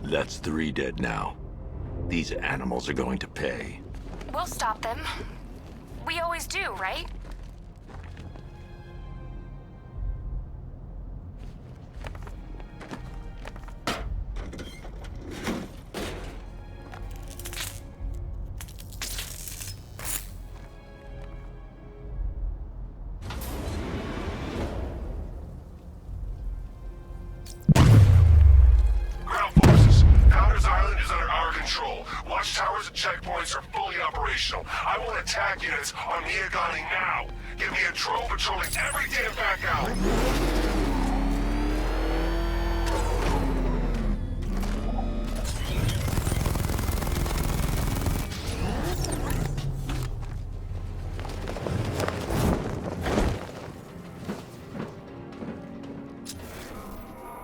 That's 3 dead now. These animals are going to pay. We'll stop them. We always do, right?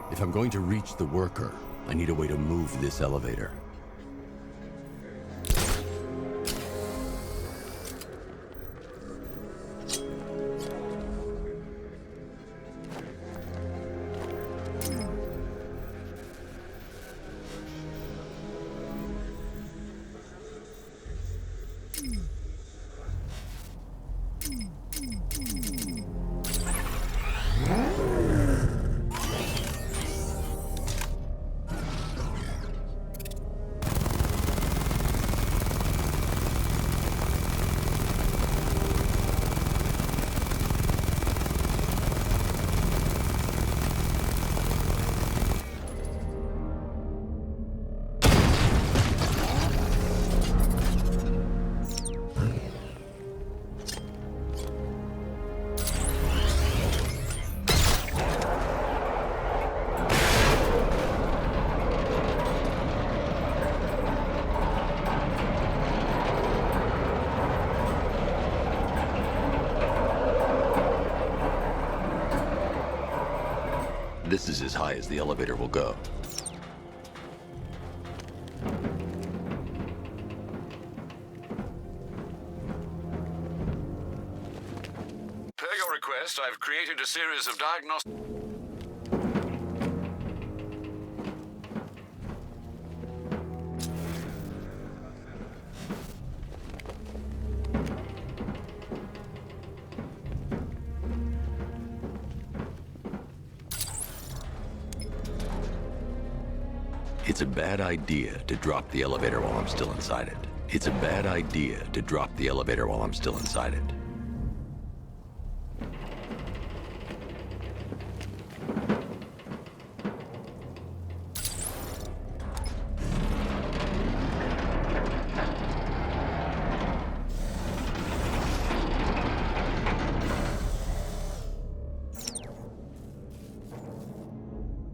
If I'm going to reach the worker, I need a way to move this elevator. This is as high as the elevator will go. Per your request, I've created a series of diagnostic... It's a bad idea to drop the elevator while I'm still inside it. It's a bad idea to drop the elevator while I'm still inside it.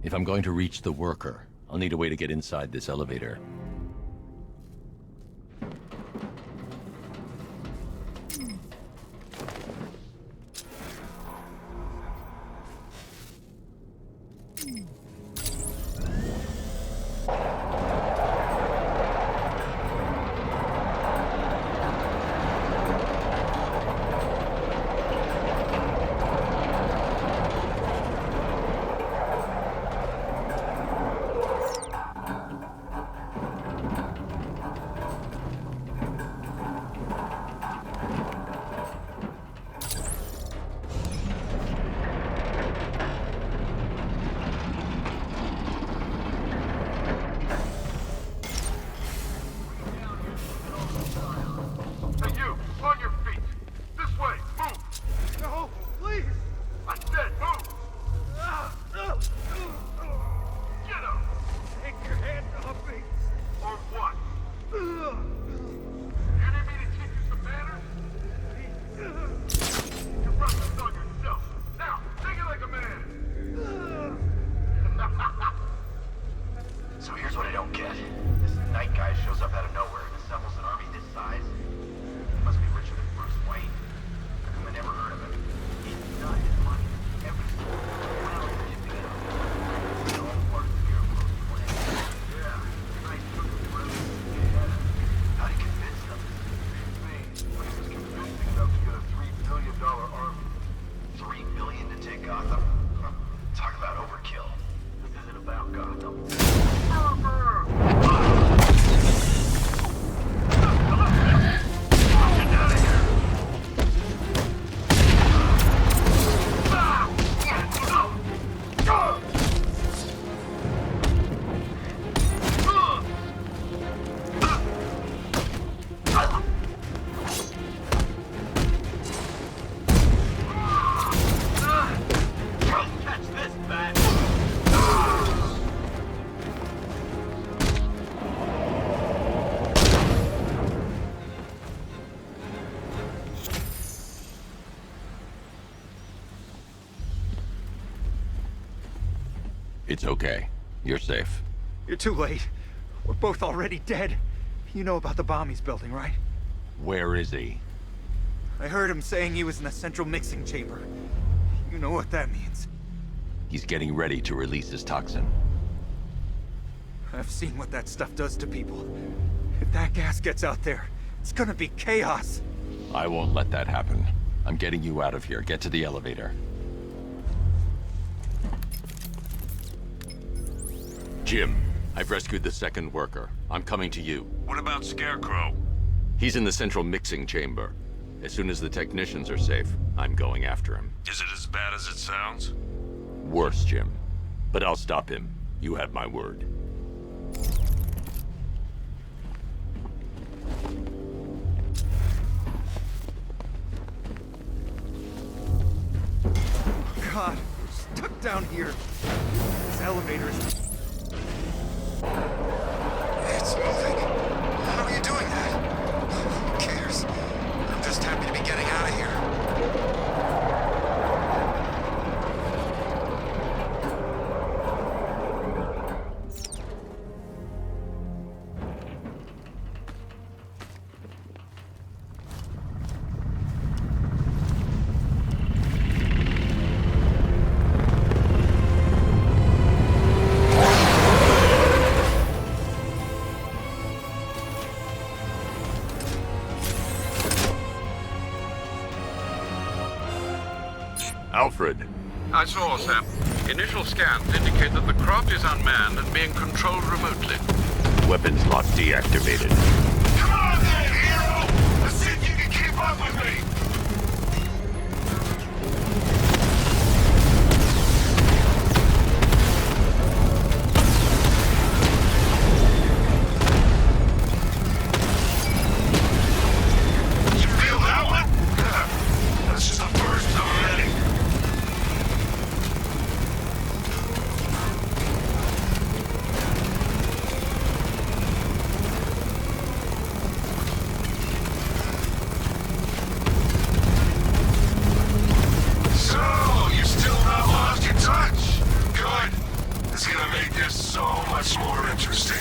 If I'm going to reach the worker, I'll need a way to get inside this elevator. It's okay. You're safe. You're too late. We're both already dead. You know about the bomb he's building, right? Where is he? I heard him saying he was in the central mixing chamber. You know what that means. He's getting ready to release his toxin. I've seen what that stuff does to people. If that gas gets out there, it's gonna be chaos. I won't let that happen. I'm getting you out of here. Get to the elevator. Jim, I've rescued the second worker. I'm coming to you. What about Scarecrow? He's in the central mixing chamber. As soon as the technicians are safe, I'm going after him. Is it as bad as it sounds? Worse, Jim. But I'll stop him. You have my word. God, we're stuck down here. This elevator is... It's moving. How are you doing that? Who cares? I'm just happy to be getting out of here. Alfred. I saw, sir. Initial scans indicate that the craft is unmanned and being controlled remotely. Weapons lock deactivated. Come on then, hero! Let's see if you can keep up with me! You feel that one? That's just the first already. So, you still not lost your touch? Good. It's gonna make this so much more interesting.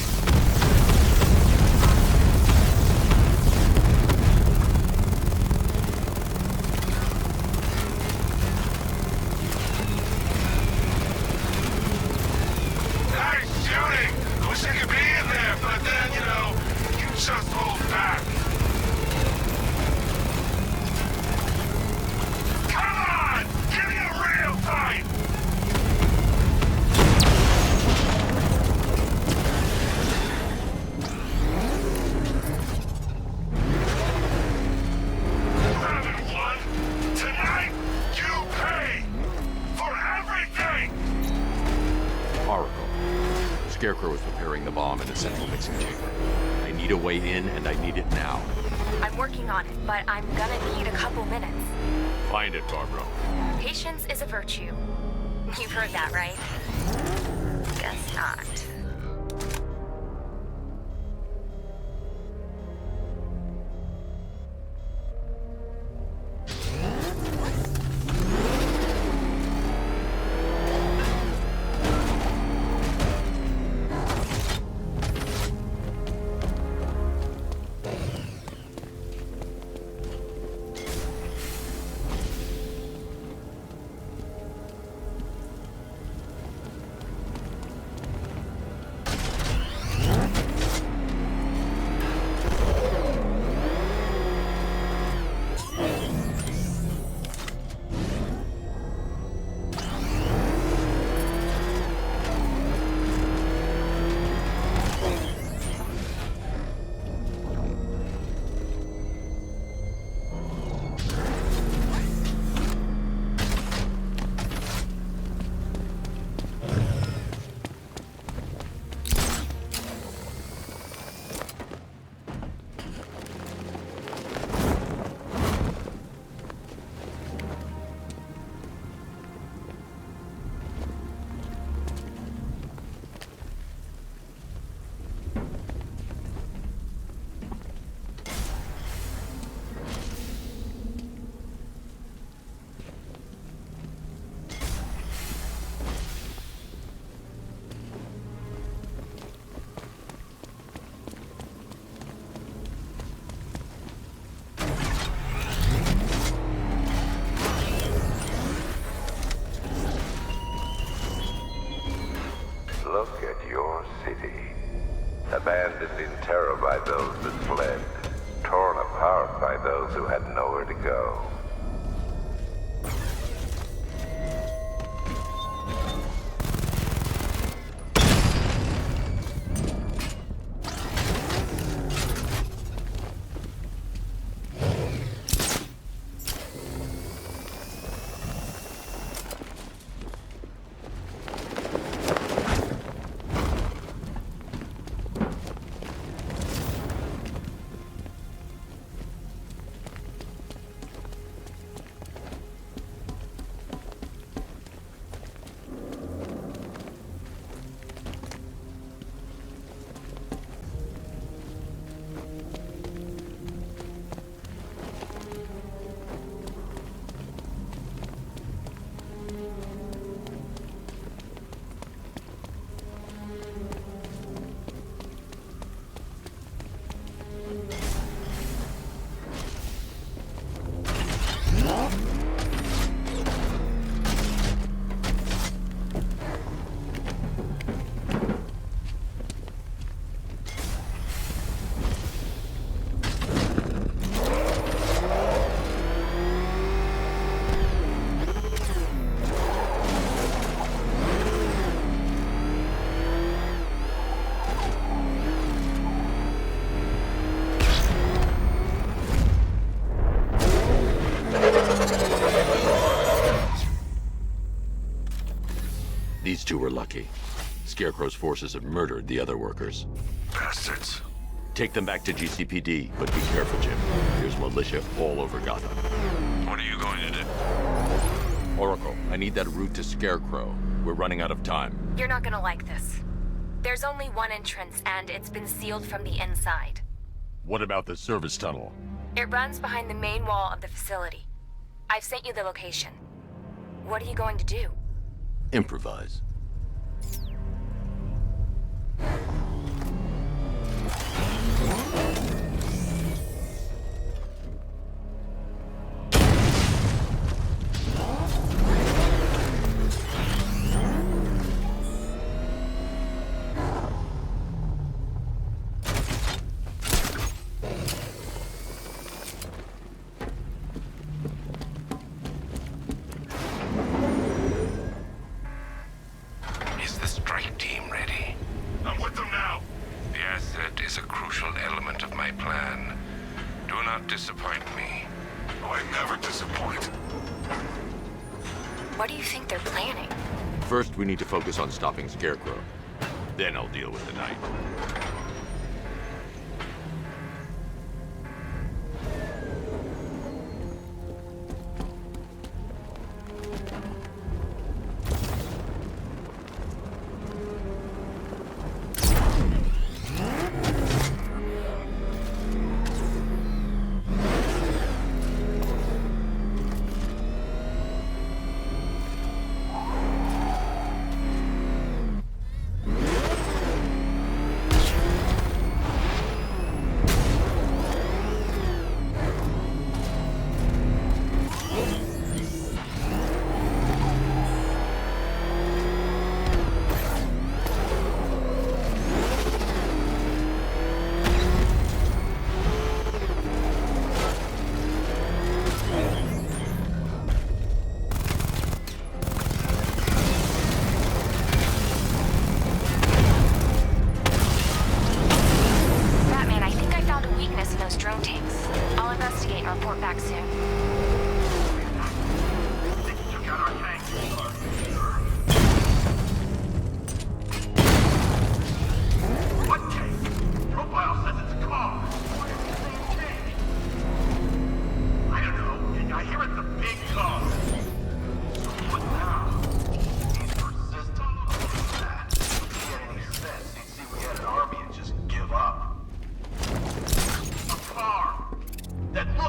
Nice shooting! I wish I could be in there, but then, you know, you just hold back. Come on! Give me a real fight! Haven't won. Tonight, you pay for everything! Oracle. Scarecrow is preparing the bomb in the central mixing chamber. I need a way in, and I need it now. I'm working on it, but I'm gonna need a couple minutes. Find it, Barbara. Patience is a virtue. You've heard that, right? Guess not. Look at your city. Abandoned in terror by those that fled. Torn apart by those who had nowhere to go. These two were lucky. Scarecrow's forces have murdered the other workers. Bastards. Take them back to GCPD, but be careful, Jim. There's militia all over Gotham. What are you going to do? Oracle, I need that route to Scarecrow. We're running out of time. You're not gonna like this. There's only one entrance, and it's been sealed from the inside. What about the service tunnel? It runs behind the main wall of the facility. I've sent you the location. What are you going to do? Improvise. Is the strike team ready? I'm with them now. The asset is a crucial element of my plan. Do not disappoint me. I never disappoint. What do you think they're planning? First, we need to focus on stopping Scarecrow. Then I'll deal with the Knight.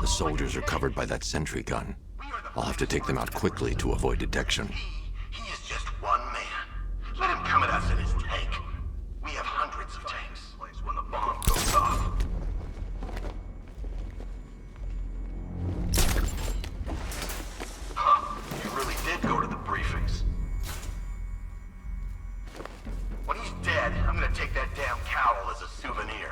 Soldiers are covered by that sentry gun. I'll have to take them out quickly to avoid detection. He is just one man. Let him come at us in his tank. We have hundreds of tanks. When the bomb goes off. Huh. You really did go to the briefings. When he's dead, I'm gonna take that damn cowl as a souvenir.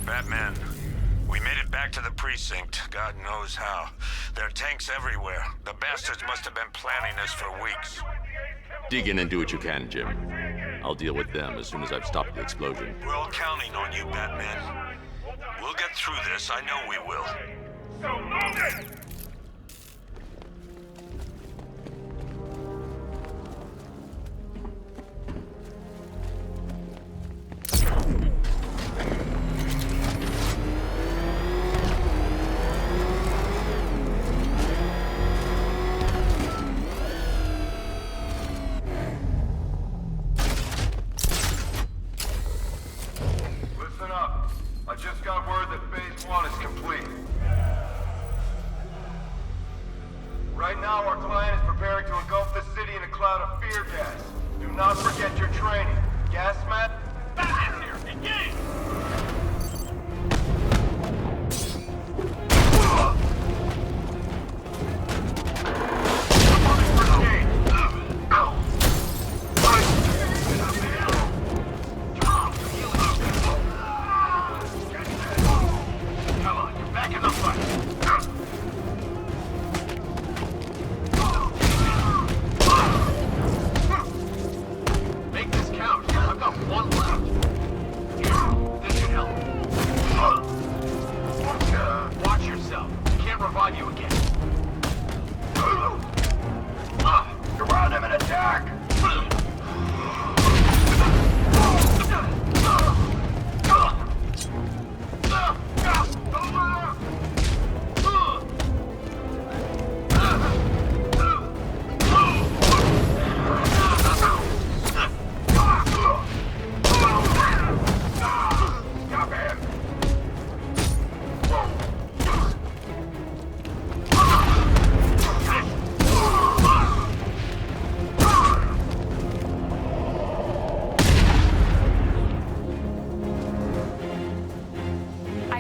Batman, we made it back to the precinct, God knows how. There are tanks everywhere. The bastards must have been planning this for weeks. Dig in and do what you can, Jim. I'll deal with them as soon as I've stopped the explosion. We're all counting on you, Batman. We'll get through this, I know we will. So move it! Listen up. I just got word that Phase 1 is complete. Right now, our client is preparing to engulf the city in a cloud of fear gas. Do not forget your training. Gas mask? Batman's here! Engage! Make this count. I've got one left. This should help. Watch yourself. Can't revive you again. Surround him and attack!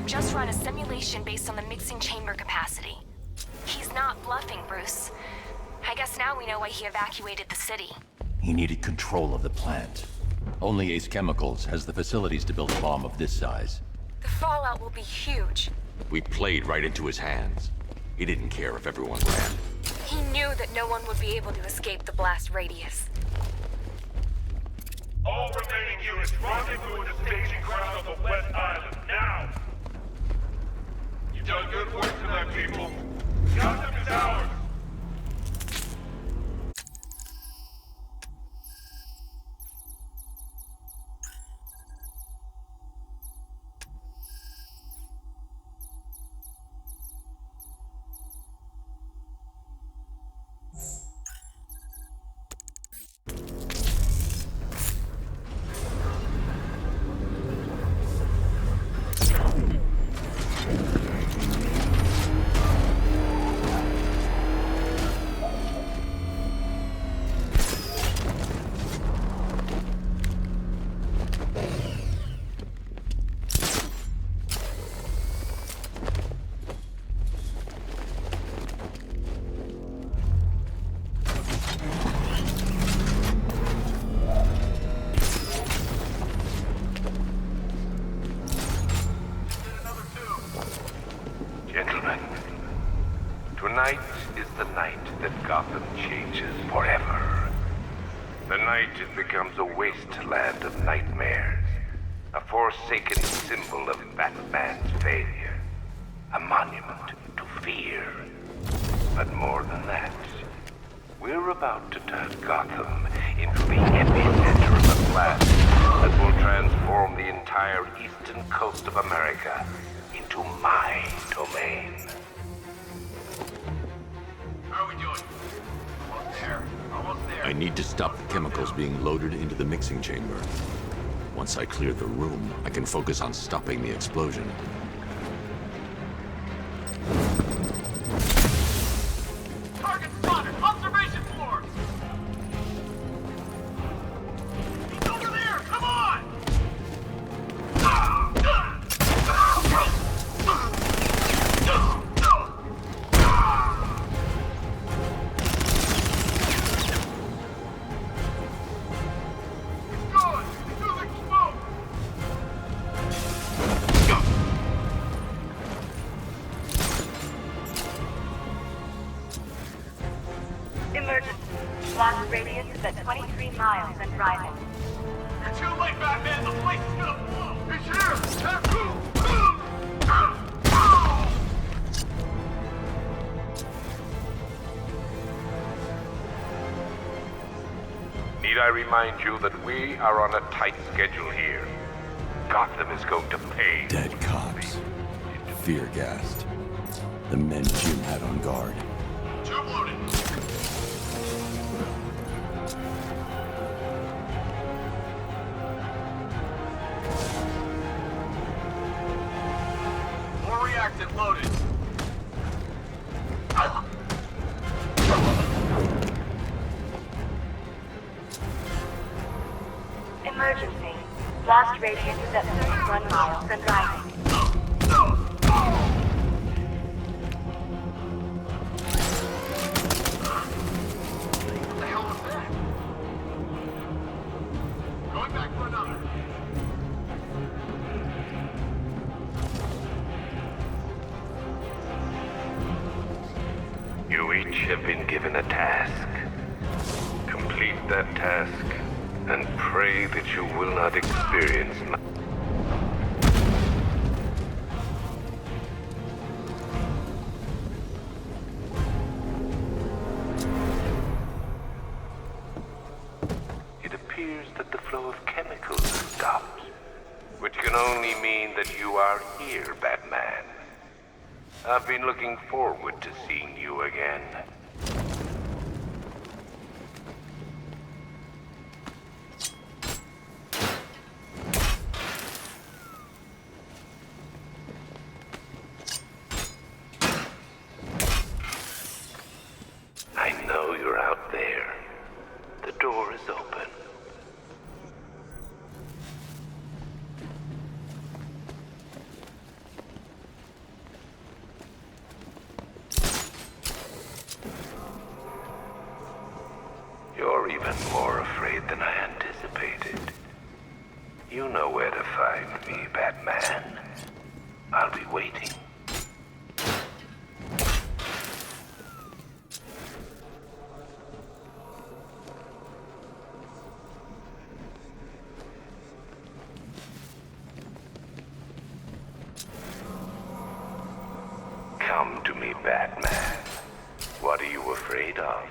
Just run a simulation based on the mixing chamber capacity. He's not bluffing, Bruce. I guess now we know why he evacuated the city. He needed control of the plant. Only Ace Chemicals has the facilities to build a bomb of this size. The fallout will be huge. We played right into his hands. He didn't care if everyone ran. He knew that no one would be able to escape the blast radius. All remaining units rendezvous at the staging ground of the West Island, now! You've done good work tonight, people. Gotham is ours! Tonight is the night that Gotham changes forever. The night it becomes a wasteland of nightmares, a forsaken symbol of Batman's failure, a monument to fear. But more than that, we're about to turn Gotham into the epicenter of a blast that will transform the entire eastern coast of America into my domain. How are we doing? Almost there. Almost there. I need to stop the chemicals being loaded into the mixing chamber. Once I clear the room, I can focus on stopping the explosion. Target spotted! Observation floor! He's over there! Come on! at 23 miles and driving. You're too late, Batman! The place is gonna blow! He's here! Need I remind you that we are on a tight schedule here? Gotham is going to pay. Dead cops. Fear-gassed. The men Jim had on guard. Tube loaded. More reactant loaded. Emergency. Blast radius is at 31 miles and driving. What the hell was that? Going back for another. You each have been given a task. Complete that task, and pray that you will not experience It appears that the flow of chemicals has stopped, which can only mean that you are here, Batman. I've been looking forward to seeing you again. I know you're out there. The door is open. You're even more afraid than I anticipated. You know where to find me, Batman. I'll be waiting. Come to me, Batman. What are you afraid of?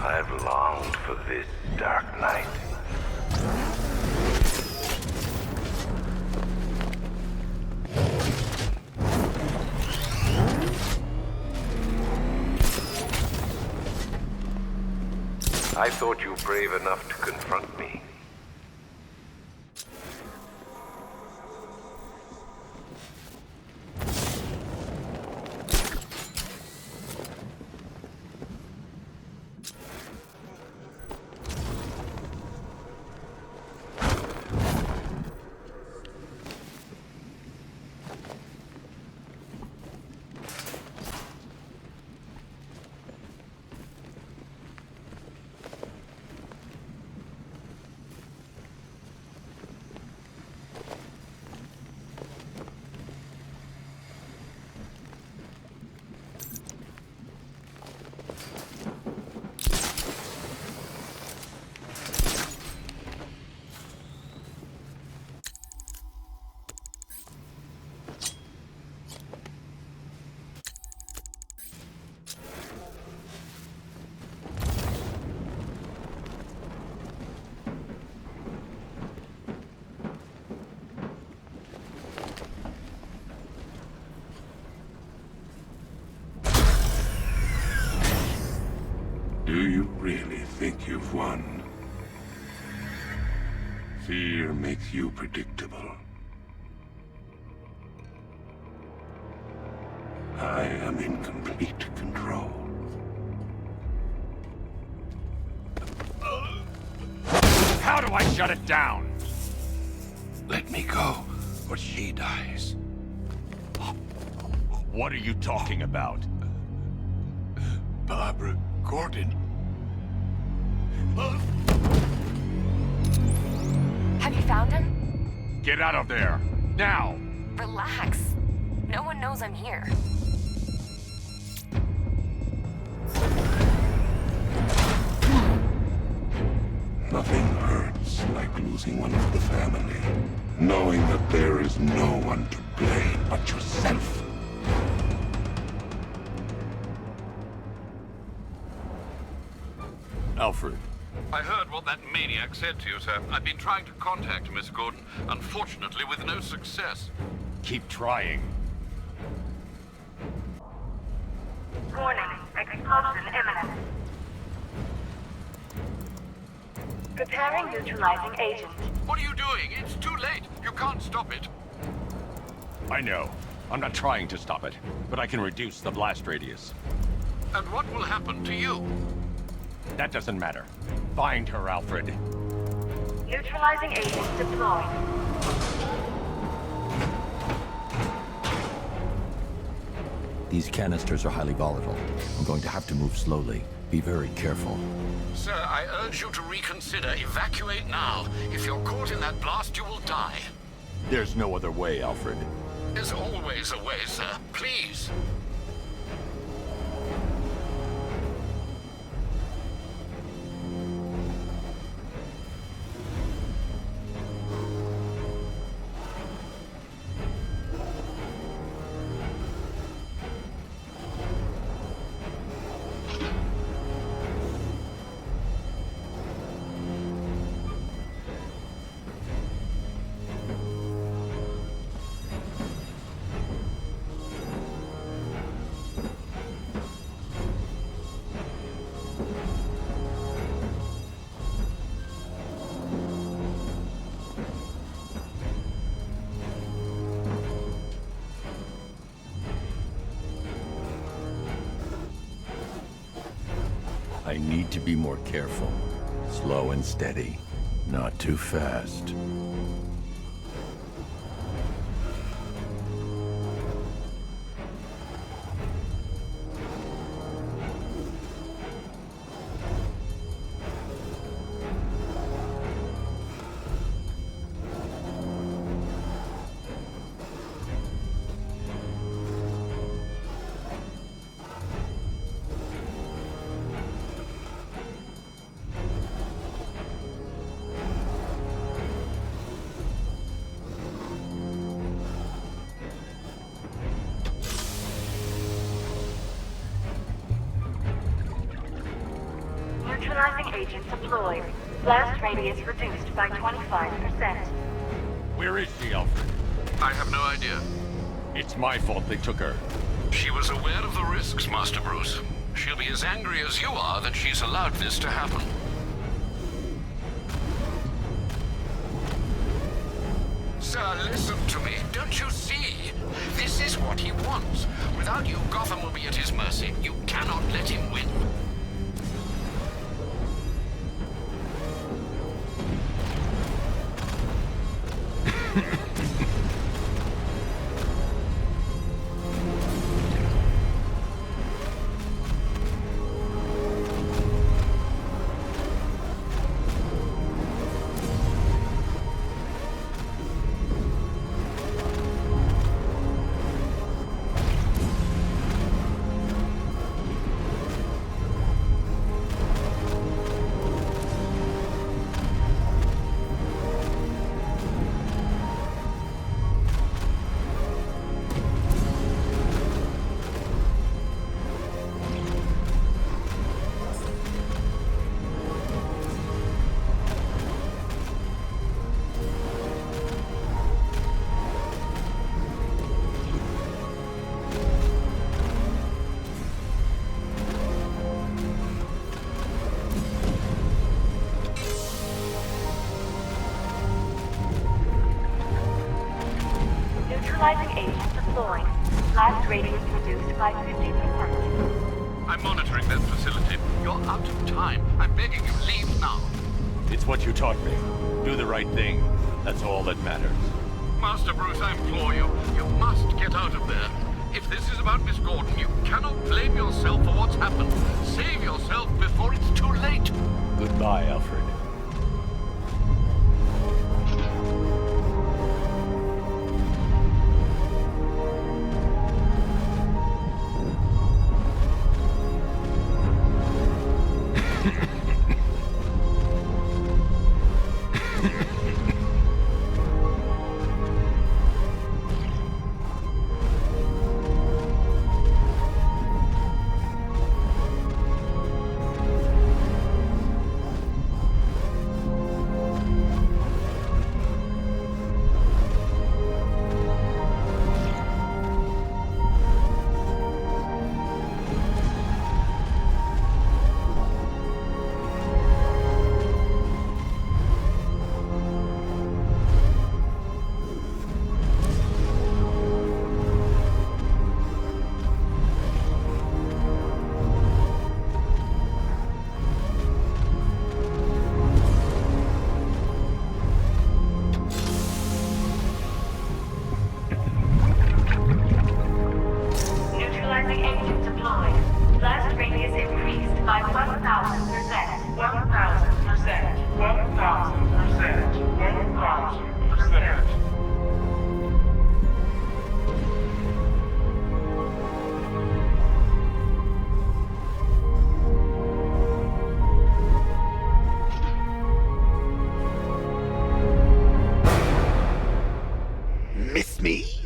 I've longed for this, Dark Knight. I thought you brave enough to confront me. Do you really think you've won? Fear makes you predictable. I am in complete control. How do I shut it down? Let me go, or she dies. What are you talking about? Barbara Gordon. Have you found him? Get out of there! Now! Relax. No one knows I'm here. Nothing hurts like losing one of the family. Knowing that there is no one to blame but yourself. Alfred. I heard what that maniac said to you, sir. I've been trying to contact Miss Gordon, unfortunately with no success. Keep trying. Warning, explosion imminent. Preparing neutralizing agent. What are you doing? It's too late. You can't stop it. I know. I'm not trying to stop it, but I can reduce the blast radius. And what will happen to you? That doesn't matter. Find her, Alfred. Neutralizing agent deployed. These canisters are highly volatile. I'm going to have to move slowly. Be very careful. Sir, I urge you to reconsider. Evacuate now. If you're caught in that blast, you will die. There's no other way, Alfred. There's always a way, sir. Please. I need to be more careful. Slow and steady. Not too fast. Neutralizing agent deployed. Blast radius reduced by 25%. Where is she, Alfred? I have no idea. It's my fault they took her. She was aware of the risks, Master Bruce. She'll be as angry as you are that she's allowed this to happen. Sir, listen to me. Don't you see? This is what he wants. Without you, Gotham will be at his mercy. You cannot let him win. Neutralizing agent deployed. Blast radius reduced by 50%. I'm monitoring that facility. You're out of time. I'm begging you, leave now. It's what you taught me. Do the right thing. That's all that matters. Master Bruce, I implore you. You must get out of there. If this is about Miss Gordon, you cannot blame yourself for what's happened. Save yourself before it's too late. Goodbye, Alfred. Miss me?